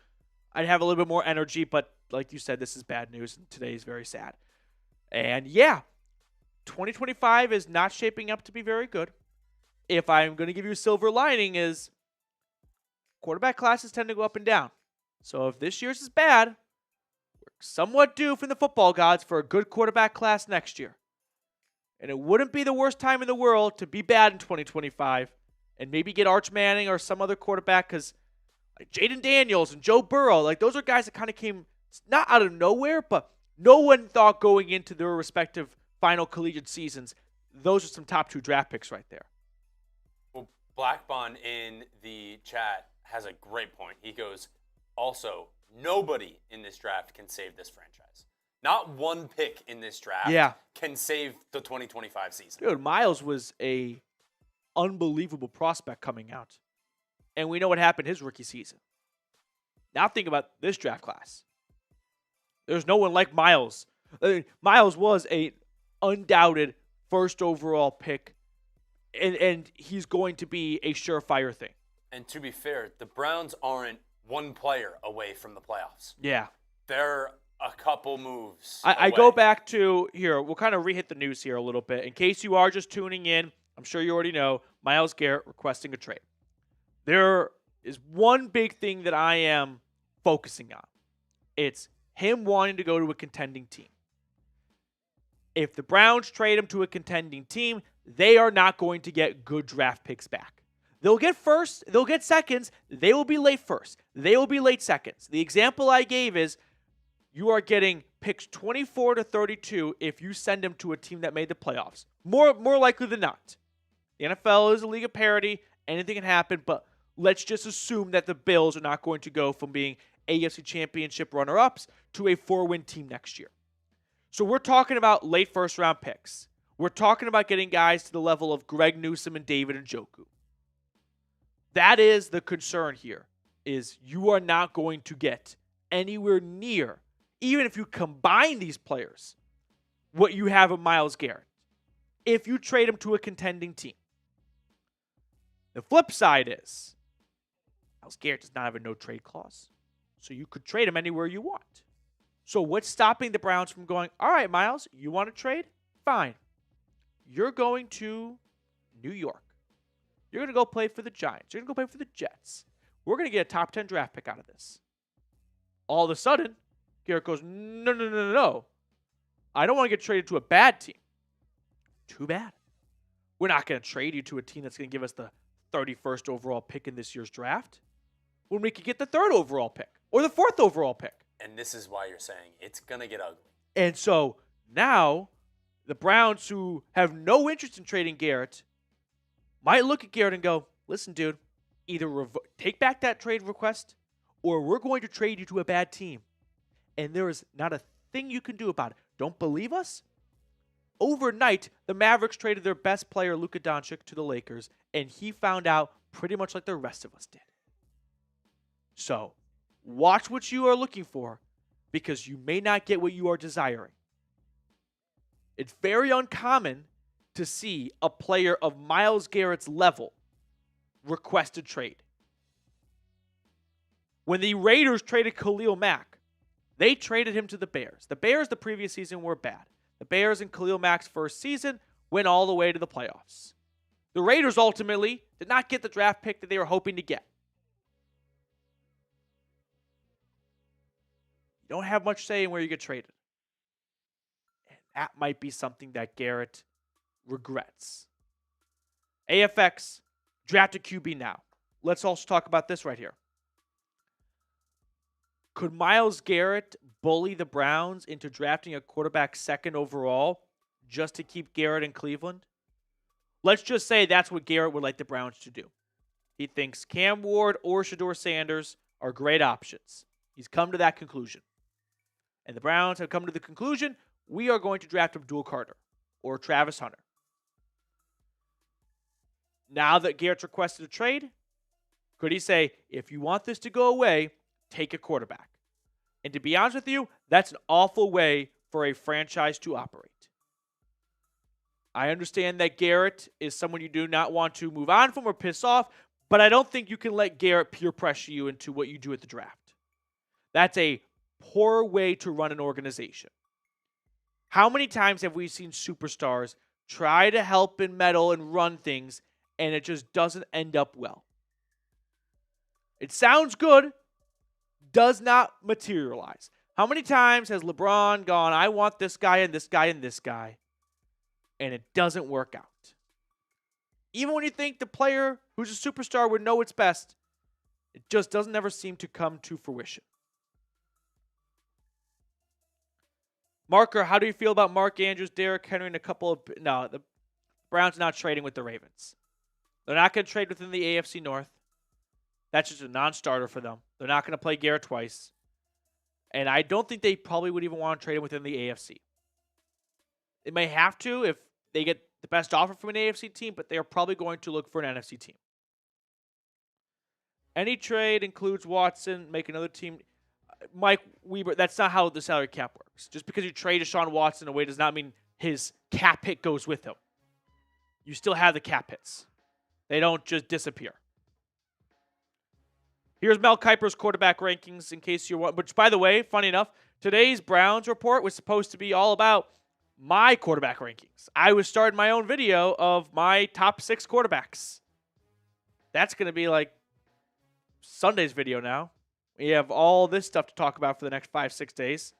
I'd have a little bit more energy, but like you said, this is bad news, and today is very sad. And yeah, 2025 is not shaping up to be very good. If I'm going to give you a silver lining is quarterback classes tend to go up and down. So if this year's is bad, we're somewhat due from the football gods for a good quarterback class next year. And it wouldn't be the worst time in the world to be bad in 2025 and maybe get Arch Manning or some other quarterback, because like Jaden Daniels and Joe Burrow, like those are guys that kind of came not out of nowhere, but no one thought going into their respective final collegiate seasons, those are some top 2 draft picks right there. Well, Blackbond in the chat has a great point. He goes, also, nobody in this draft can save this franchise. Not one pick in this draft can save the 2025 season. Dude, Myles was a unbelievable prospect coming out. And we know what happened his rookie season. Now think about this draft class. There's no one like Myles. Myles was a undoubted first overall pick, and he's going to be a surefire thing. And to be fair, the Browns aren't one player away from the playoffs. Yeah. They're a couple moves I go back to here. We'll kind of re-hit the news here a little bit. In case you are just tuning in, I'm sure you already know, Myles Garrett requesting a trade. There is one big thing that I am focusing on. It's him wanting to go to a contending team. If the Browns trade him to a contending team, they are not going to get good draft picks back. They'll get first, they'll get seconds, they will be late first, they will be late seconds. The example I gave is you are getting picks 24 to 32 if you send him to a team that made the playoffs. More likely than not. The NFL is a league of parity, anything can happen, but let's just assume that the Bills are not going to go from being AFC Championship runner-ups to a 4-win team next year. So we're talking about late first-round picks. We're talking about getting guys to the level of Greg Newsome and David Njoku. That is the concern here, is you are not going to get anywhere near, even if you combine these players, what you have of Myles Garrett, if you trade him to a contending team. The flip side is, Myles Garrett does not have a no-trade clause, so you could trade him anywhere you want. So what's stopping the Browns from going, all right, Myles, you want to trade? Fine. You're going to New York. You're going to go play for the Giants. You're going to go play for the Jets. We're going to get a top 10 draft pick out of this. All of a sudden, Garrett goes, no. I don't want to get traded to a bad team. Too bad. We're not going to trade you to a team that's going to give us the 31st overall pick in this year's draft when we could get the 3rd overall pick or the 4th overall pick. And this is why you're saying it's going to get ugly. And so now the Browns, who have no interest in trading Garrett, might look at Garrett and go, listen, dude, either take back that trade request or we're going to trade you to a bad team. And there is not a thing you can do about it. Don't believe us? Overnight, the Mavericks traded their best player, Luka Doncic, to the Lakers, and he found out pretty much like the rest of us did. So, watch what you are looking for, because you may not get what you are desiring. It's very uncommon to see a player of Myles Garrett's level request a trade. When the Raiders traded Khalil Mack, they traded him to the Bears. The Bears the previous season were bad. The Bears in Khalil Mack's first season went all the way to the playoffs. The Raiders ultimately did not get the draft pick that they were hoping to get. You don't have much say in where you get traded. And that might be something that Garrett regrets. AFX, draft a QB now. Let's also talk about this right here. Could Myles Garrett bully the Browns into drafting a quarterback 2nd overall just to keep Garrett in Cleveland? Let's just say that's what Garrett would like the Browns to do. He thinks Cam Ward or Shedeur Sanders are great options. He's come to that conclusion. And the Browns have come to the conclusion, we are going to draft Abdul Carter or Travis Hunter. Now that Garrett's requested a trade, could he say, if you want this to go away, take a quarterback? And to be honest with you, that's an awful way for a franchise to operate. I understand that Garrett is someone you do not want to move on from or piss off, but I don't think you can let Garrett peer pressure you into what you do at the draft. That's a poor way to run an organization. How many times have we seen superstars try to help and meddle and run things, and it just doesn't end up well? It sounds good, does not materialize. How many times has LeBron gone, I want this guy and this guy and this guy, and it doesn't work out? Even when you think the player who's a superstar would know what's best, it just doesn't ever seem to come to fruition. Marker, how do you feel about Mark Andrews, Derrick Henry, and a couple of... No, the Browns are not trading with the Ravens. They're not going to trade within the AFC North. That's just a non-starter for them. They're not going to play Garrett twice. And I don't think they probably would even want to trade him within the AFC. They may have to if they get the best offer from an AFC team, but they are probably going to look for an NFC team. Any trade includes Watson, make another team... Mike Weber, that's not how the salary cap works. Just because you trade Deshaun Watson away does not mean his cap hit goes with him. You still have the cap hits. They don't just disappear. Here's Mel Kiper's quarterback rankings in case you're wondering. Which, by the way, funny enough, today's Browns report was supposed to be all about my quarterback rankings. I was starting my own video of my top 6 quarterbacks. That's going to be like Sunday's video now. We have all this stuff to talk about for the next 5-6 days.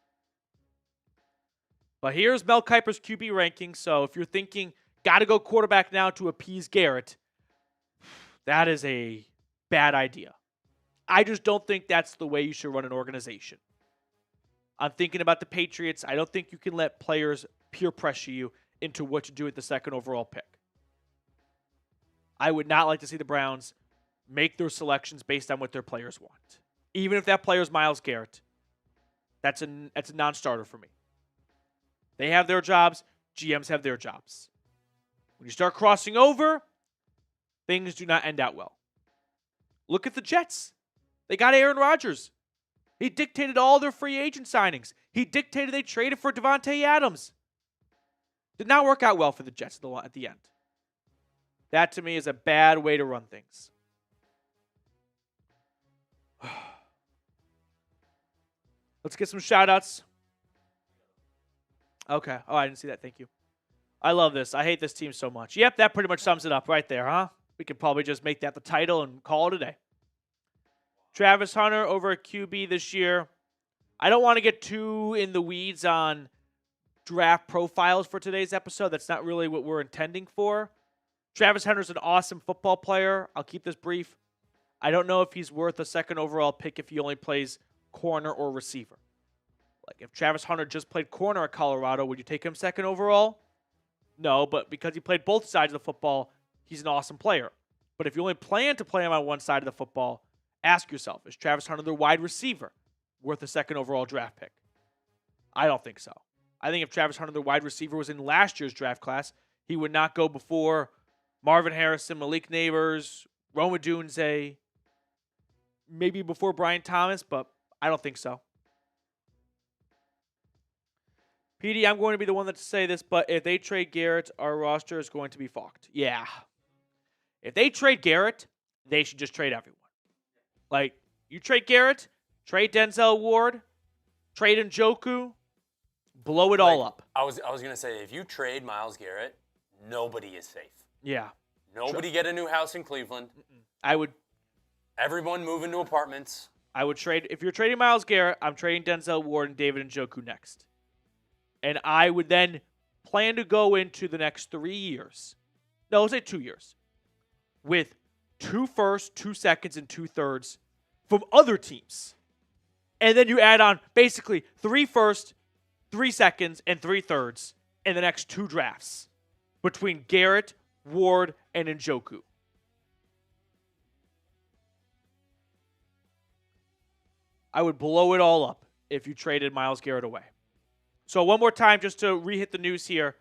But here's Mel Kiper's QB rankings. So if you're thinking, got to go quarterback now to appease Garrett, that is a bad idea. I just don't think that's the way you should run an organization. I'm thinking about the Patriots. I don't think you can let players peer pressure you into what to do with the second overall pick. I would not like to see the Browns make their selections based on what their players want. Even if that player is Myles Garrett, that's a non-starter for me. They have their jobs. GMs have their jobs. When you start crossing over, things do not end out well. Look at the Jets. They got Aaron Rodgers. He dictated all their free agent signings. He dictated they traded for Devontae Adams. Did not work out well for the Jets at the end. That, to me, is a bad way to run things. Let's get some shout-outs. Okay. Oh, I didn't see that. Thank you. I love this. I hate this team so much. Yep, that pretty much sums it up right there, huh? We could probably just make that the title and call it a day. Travis Hunter over at QB this year. I don't want to get too in the weeds on draft profiles for today's episode. That's not really what we're intending for. Travis Hunter's an awesome football player. I'll keep this brief. I don't know if he's worth a second overall pick if he only plays corner or receiver. Like if Travis Hunter just played corner at Colorado, would you take him second overall? No, but because he played both sides of the football, he's an awesome player. But if you only plan to play him on one side of the football, ask yourself, is Travis Hunter the wide receiver worth a second overall draft pick? I don't think so. I think if Travis Hunter, the wide receiver, was in last year's draft class, he would not go before Marvin Harrison, Malik Neighbors, Rome Odunze, maybe before Brian Thomas, but I don't think so. PD, I'm going to be the one that to say this, but if they trade Garrett, our roster is going to be fucked. Yeah. If they trade Garrett, they should just trade everyone. Like, you trade Garrett, trade Denzel Ward, trade Njoku, blow it all up. I was going to say, if you trade Myles Garrett, nobody is safe. Yeah. Nobody get a new house in Cleveland. I would. Everyone move into apartments. I would trade. If you're trading Myles Garrett, I'm trading Denzel Ward and David Njoku next. And I would then plan to go into the next 3 years. No, let's say 2 years. With 2 firsts, 2 seconds, and 2 thirds from other teams. And then you add on basically 3 firsts, 3 seconds, and 3 thirds in the next 2 drafts between Garrett, Ward, and Njoku. I would blow it all up if you traded Myles Garrett away. So one more time, just to re-hit the news here,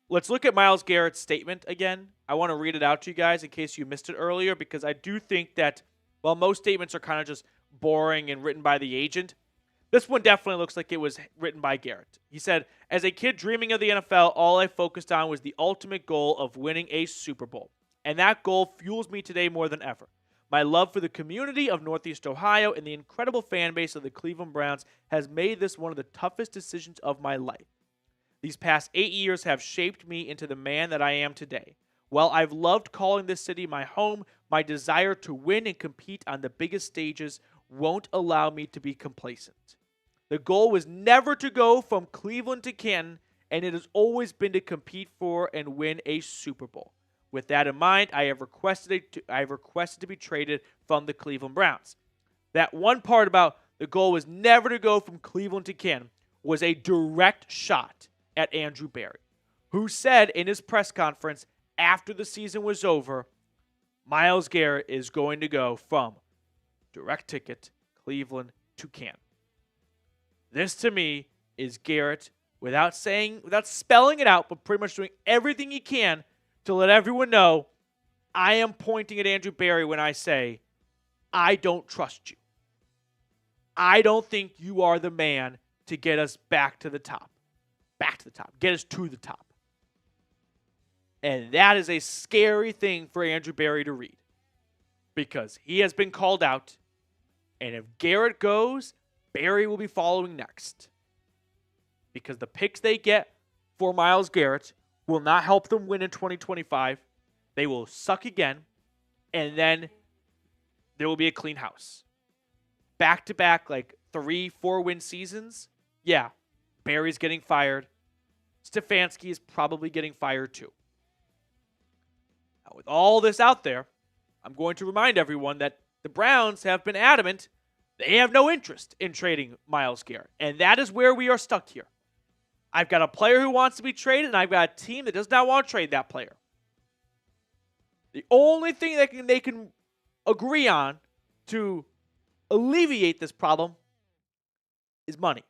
let's look at Myles Garrett's statement again. I want to read it out to you guys in case you missed it earlier, because I do think that while most statements are kind of just boring and written by the agent, this one definitely looks like it was written by Garrett. He said, "As a kid dreaming of the NFL, all I focused on was the ultimate goal of winning a Super Bowl. And that goal fuels me today more than ever. My love for the community of Northeast Ohio and the incredible fan base of the Cleveland Browns has made this one of the toughest decisions of my life. These past 8 years have shaped me into the man that I am today. While I've loved calling this city my home, my desire to win and compete on the biggest stages won't allow me to be complacent. The goal was never to go from Cleveland to Canton, and it has always been to compete for and win a Super Bowl. With that in mind, I have requested to be traded from the Cleveland Browns." That one part about the goal was never to go from Cleveland to Canton was a direct shot at Andrew Berry, who said in his press conference after the season was over, Myles Garrett is going to go from direct ticket Cleveland to Canton. This to me is Garrett without spelling it out, but pretty much doing everything he can to let everyone know, I am pointing at Andrew Berry when I say, I don't trust you. I don't think you are the man to get us back to the top. Get us to the top. And that is a scary thing for Andrew Berry to read, because he has been called out, and if Garrett goes, Berry will be following next, because the picks they get for Myles Garrett will not help them win in 2025. They will suck again, and then there will be a clean house. Back-to-back, 3-4 win seasons, yeah, Berry's getting fired. Stefanski is probably getting fired too. Now, with all this out there, I'm going to remind everyone that the Browns have been adamant they have no interest in trading Myles Garrett, and that is where we are stuck here. I've got a player who wants to be traded, and I've got a team that does not want to trade that player. The only thing that they can agree on to alleviate this problem is money.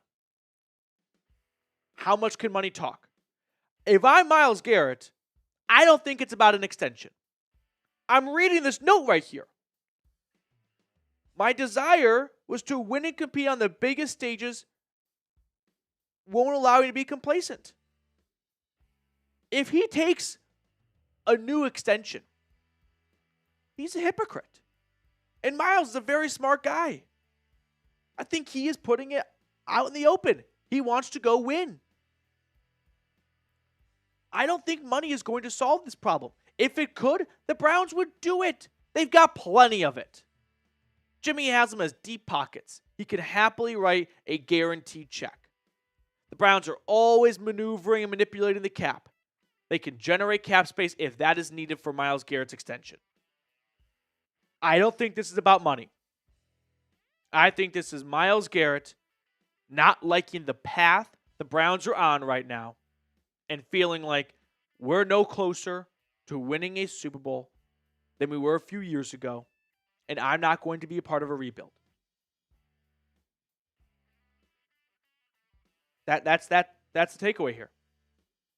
How much can money talk? If I'm Myles Garrett, I don't think it's about an extension. I'm reading this note right here. My desire was to win and compete on the biggest stages won't allow me to be complacent. If he takes a new extension, he's a hypocrite. And Myles is a very smart guy. I think he is putting it out in the open. He wants to go win. I don't think money is going to solve this problem. If it could, the Browns would do it. They've got plenty of it. Jimmy Haslam has deep pockets. He can happily write a guaranteed check. The Browns are always maneuvering and manipulating the cap. They can generate cap space if that is needed for Myles Garrett's extension. I don't think this is about money. I think this is Myles Garrett not liking the path the Browns are on right now and feeling like we're no closer to winning a Super Bowl than we were a few years ago, and I'm not going to be a part of a rebuild. That's the takeaway here.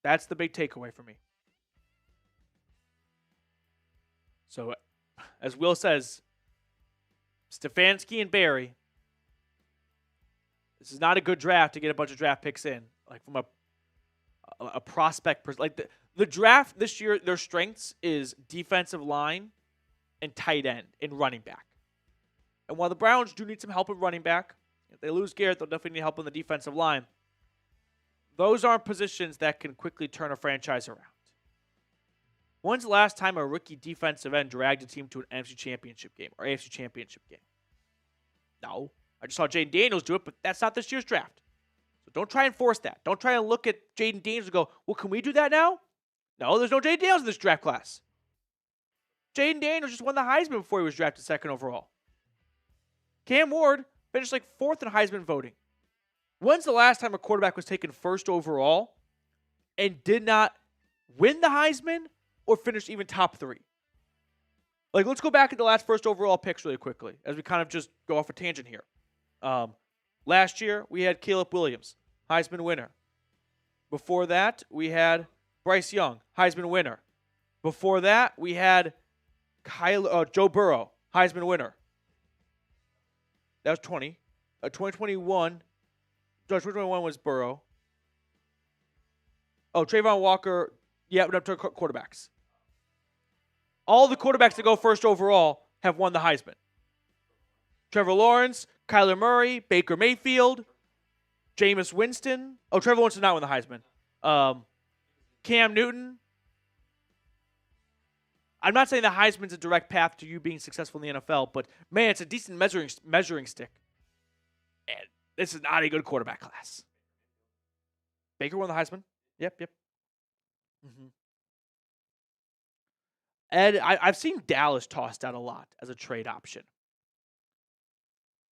That's the big takeaway for me. So, as Will says, Stefanski and Berry, this is not a good draft to get a bunch of draft picks in. From a prospect perspective. The draft this year, their strengths is defensive line and tight end and running back. And while the Browns do need some help at running back, if they lose Garrett, they'll definitely need help on the defensive line. Those aren't positions that can quickly turn a franchise around. When's the last time a rookie defensive end dragged a team to an NFC Championship game or AFC Championship game? No. I just saw Jaden Daniels do it, but that's not this year's draft. So don't try and force that. Don't try and look at Jaden Daniels and go, well, can we do that now? No, there's no Jaden Daniels in this draft class. Jaden Daniels just won the Heisman before he was drafted second overall. Cam Ward finished fourth in Heisman voting. When's the last time a quarterback was taken first overall and did not win the Heisman or finish even top 3? Let's go back to the last first overall picks really quickly as we kind of just go off a tangent here. Last year, we had Caleb Williams, Heisman winner. Before that, we had Bryce Young, Heisman winner. Before that, we had Joe Burrow, Heisman winner. That was 20. 2021, 2021 was Burrow. Oh, Trayvon Walker, yeah, but up to quarterbacks. All the quarterbacks that go first overall have won the Heisman. Trevor Lawrence, Kyler Murray, Baker Mayfield, Jameis Winston. Oh, Trevor Lawrence did not win the Heisman. Cam Newton. I'm not saying the Heisman's a direct path to you being successful in the NFL, but, man, it's a decent measuring stick. And this is not a good quarterback class. Baker won the Heisman. Yep. Mm-hmm. Ed, I've seen Dallas tossed out a lot as a trade option.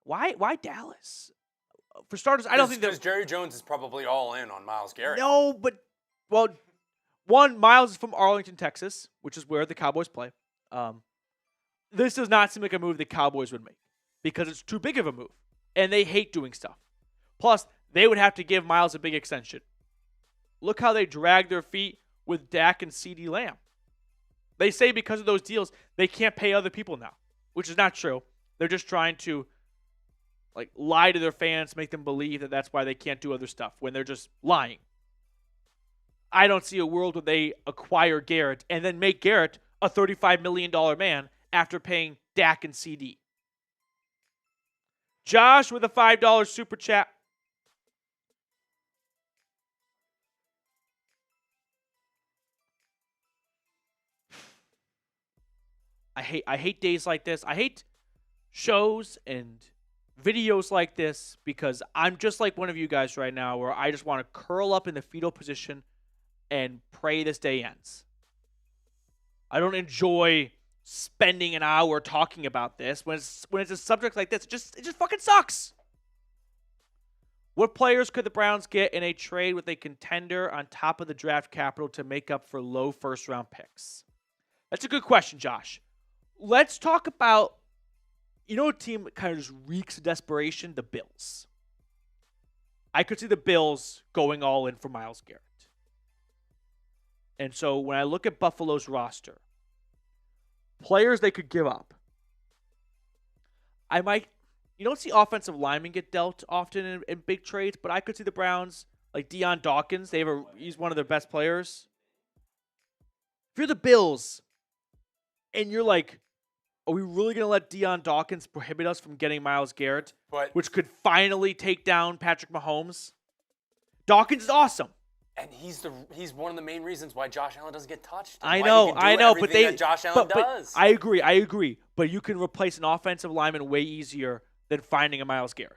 Why Dallas? For starters, I don't think because Jerry Jones is probably all in on Myles Garrett. No, but one, Myles is from Arlington, Texas, which is where the Cowboys play. This does not seem like a move the Cowboys would make because it's too big of a move, and they hate doing stuff. Plus, they would have to give Myles a big extension. Look how they drag their feet with Dak and CeeDee Lamb. They say because of those deals, they can't pay other people now, which is not true. They're just trying to lie to their fans, make them believe that that's why they can't do other stuff when they're just lying. I don't see a world where they acquire Garrett and then make Garrett a $35 million man after paying Dak and CD. Josh with a $5 super chat. I hate days like this. I hate shows and videos like this because I'm just like one of you guys right now where I just want to curl up in the fetal position and pray this day ends. I don't enjoy spending an hour talking about this when it's a subject like this. It just fucking sucks. What players could the Browns get in a trade with a contender on top of the draft capital to make up for low first-round picks? That's a good question, Josh. Let's talk about, a team that kind of just reeks of desperation? The Bills. I could see the Bills going all in for Myles Garrett. And so when I look at Buffalo's roster, players they could give up, you don't see offensive linemen get dealt often in big trades, but I could see the Browns, like Deion Dawkins, he's one of their best players. If you're the Bills and you're like, are we really going to let Deion Dawkins prohibit us from getting Myles Garrett, which could finally take down Patrick Mahomes? Dawkins is awesome. And he's one of the main reasons why Josh Allen doesn't get touched. I know, but Josh Allen does. I agree. But you can replace an offensive lineman way easier than finding a Myles Garrett.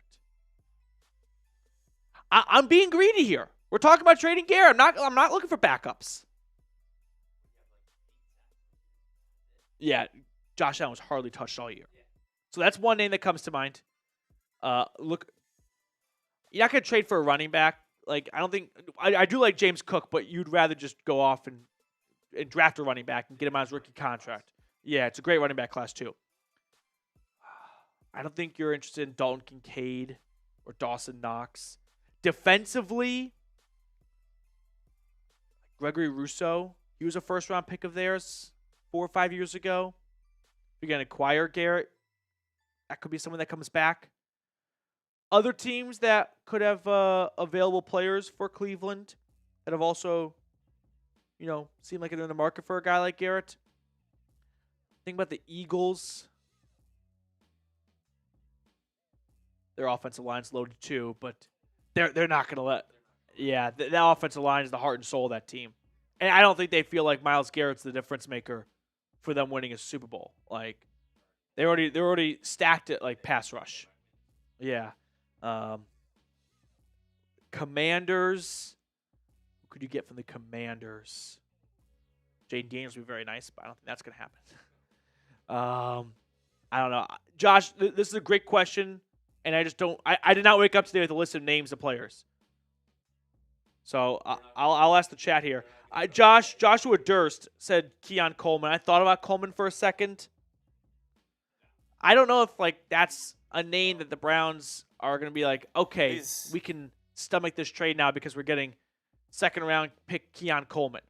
I'm being greedy here. We're talking about trading Garrett. I'm not looking for backups. Yeah, Josh Allen was hardly touched all year. So that's one name that comes to mind. Look, you're not going to trade for a running back. I do like James Cook, but you'd rather just go off and draft a running back and get him on his rookie contract. Yeah, it's a great running back class too. I don't think you're interested in Dalton Kincaid or Dawson Knox. Defensively, Gregory Rousseau, he was a first-round pick of theirs 4 or 5 years ago. If you're going to acquire Garrett, that could be someone that comes back. Other teams that could have available players for Cleveland that have also, seem like they're in the market for a guy like Garrett. Think about the Eagles. Their offensive line's loaded too, but they're not going to let. Yeah, that offensive line is the heart and soul of that team, and I don't think they feel like Myles Garrett's the difference maker for them winning a Super Bowl. They're already stacked at pass rush. Yeah. Commanders. Who could you get from the Commanders? Jaden Daniels would be very nice, but I don't think that's going to happen. I don't know. Josh, this is a great question, and I just don't – I did not wake up today with a list of names of players. So I'll ask the chat here. Joshua Durst said Keon Coleman. I thought about Coleman for a second. I don't know if that's a name that the Browns are going to be like, okay, He's- we can stomach this trade now because we're getting second-round pick Keon Coleman.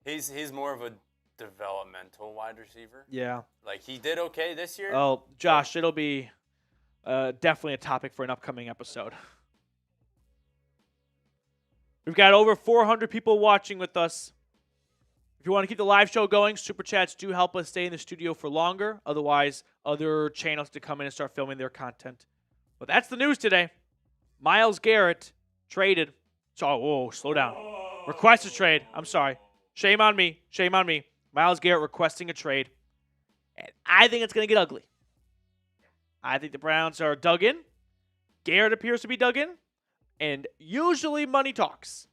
He's more of a developmental wide receiver. Yeah. Like, he did okay this year. Oh, Josh, it'll be definitely a topic for an upcoming episode. We've got over 400 people watching with us. If you want to keep the live show going, Super Chats do help us stay in the studio for longer. Otherwise, other channels to come in and start filming their content. But that's the news today. Myles Garrett traded. So, whoa, slow down. Request a trade. I'm sorry. Shame on me. Shame on me. Myles Garrett requesting a trade. And I think it's going to get ugly. I think the Browns are dug in. Garrett appears to be dug in. And usually money talks.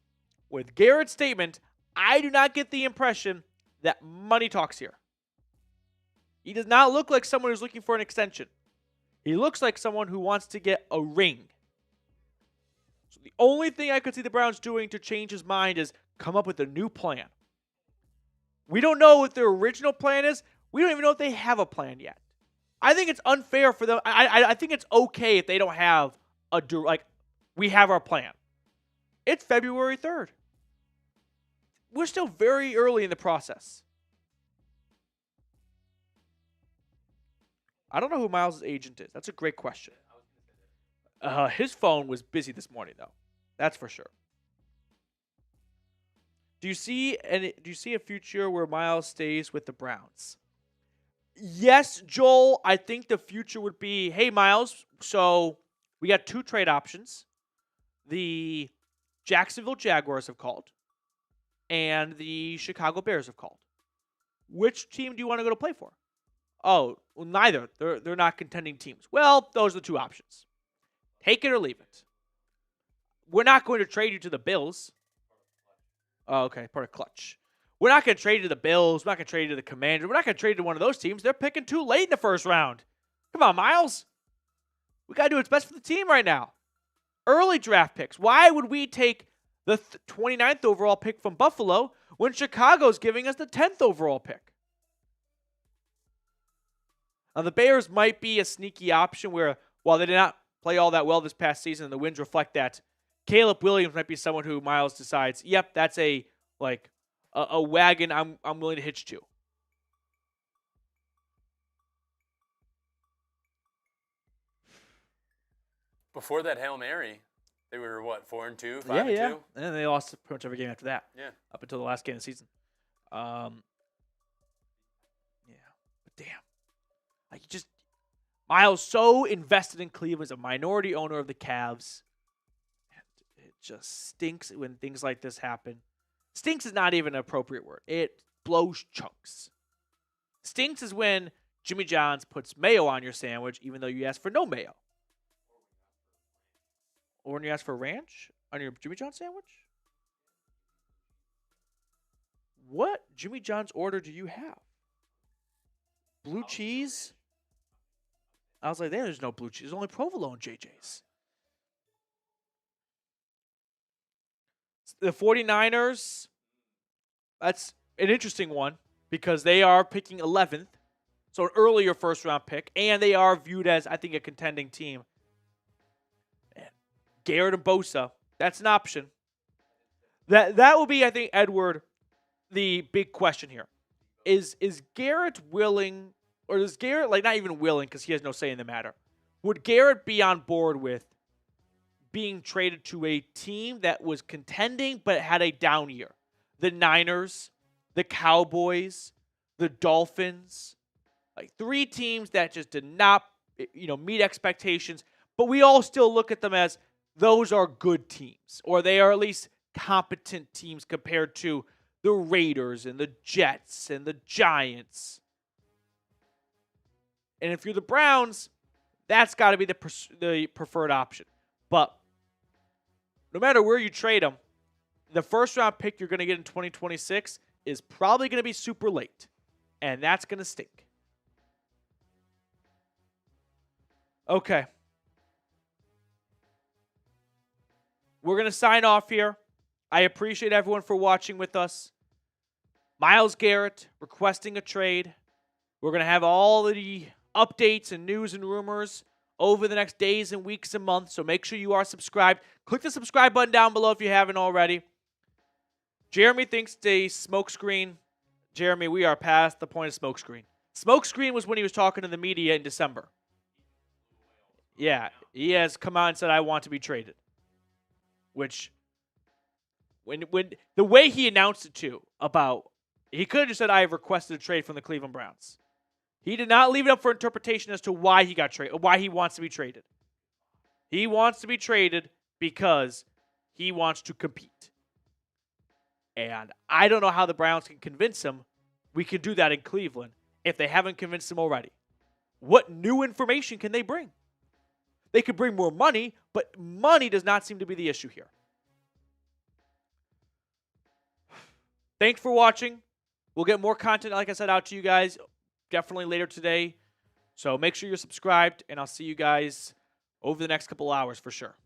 With Garrett's statement, I do not get the impression that money talks here. He does not look like someone who's looking for an extension. He looks like someone who wants to get a ring. So the only thing I could see the Browns doing to change his mind is come up with a new plan. We don't know what their original plan is. We don't even know if they have a plan yet. I think it's unfair for them. I think it's okay if they don't have we have our plan. It's February 3rd. We're still very early in the process. I don't know who Myles' agent is. That's a great question. His phone was busy this morning, though. That's for sure. Do you see a future where Myles stays with the Browns? Yes, Joel. I think the future would be, hey, Myles, so we got 2 trade options. The Jacksonville Jaguars have called, and the Chicago Bears have called. Which team do you want to go to play for? Oh, well, neither. They're not contending teams. Well, those are the 2 options. Take it or leave it. We're not going to trade you to the Bills. Oh, okay, part of Clutch. We're not going to trade you to the Bills. We're not going to trade you to the Commanders. We're not going to trade you to one of those teams. They're picking too late in the first round. Come on, Myles. We got to do what's best for the team right now. Early draft picks. Why would we take the 29th overall pick from Buffalo when Chicago's giving us the 10th overall pick? Now, the Bears might be a sneaky option where, while they did not play all that well this past season, and the wins reflect that, Caleb Williams might be someone who Myles decides, yep, that's a wagon I'm willing to hitch to. Before that Hail Mary, they were, 4-2, 5-2? Yeah. And then they lost pretty much every game after that. Yeah. Up until the last game of the season. Yeah. But damn. Myles so invested in Cleveland as a minority owner of the Cavs. And it just stinks when things like this happen. Stinks is not even an appropriate word. It blows chunks. Stinks is when Jimmy John's puts mayo on your sandwich even though you asked for no mayo. Or when you ask for ranch on your Jimmy John's sandwich? What Jimmy John's order do you have? Blue cheese? I was like, there's no blue cheese. There's only provolone JJ's. The 49ers, that's an interesting one because they are picking 11th, so an earlier first-round pick, and they are viewed as, I think, a contending team. Garrett and Bosa, that's an option. That will be, I think, Edward, the big question here. Is Garrett willing, or is Garrett, not even willing because he has no say in the matter, would Garrett be on board with being traded to a team that was contending but had a down year? The Niners, the Cowboys, the Dolphins, 3 teams that just did not, meet expectations, but we all still look at them as those are good teams, or they are at least competent teams compared to the Raiders and the Jets and the Giants. And if you're the Browns, that's got to be the preferred option. But no matter where you trade them, the first-round pick you're going to get in 2026 is probably going to be super late, and that's going to stink. Okay. We're going to sign off here. I appreciate everyone for watching with us. Myles Garrett requesting a trade. We're going to have all the updates and news and rumors over the next days and weeks and months. So make sure you are subscribed. Click the subscribe button down below if you haven't already. Jeremy thinks a smokescreen. Jeremy, we are past the point of smokescreen. Smokescreen was when he was talking to the media in December. Yeah, he has come out and said, I want to be traded. Which, when the way he announced it too, he could have just said, I have requested a trade from the Cleveland Browns. He did not leave it up for interpretation as to why he got traded, why he wants to be traded. He wants to be traded because he wants to compete. And I don't know how the Browns can convince him we can do that in Cleveland if they haven't convinced him already. What new information can they bring? They could bring more money, but money does not seem to be the issue here. Thanks for watching. We'll get more content, like I said, out to you guys definitely later today. So make sure you're subscribed, and I'll see you guys over the next couple hours for sure.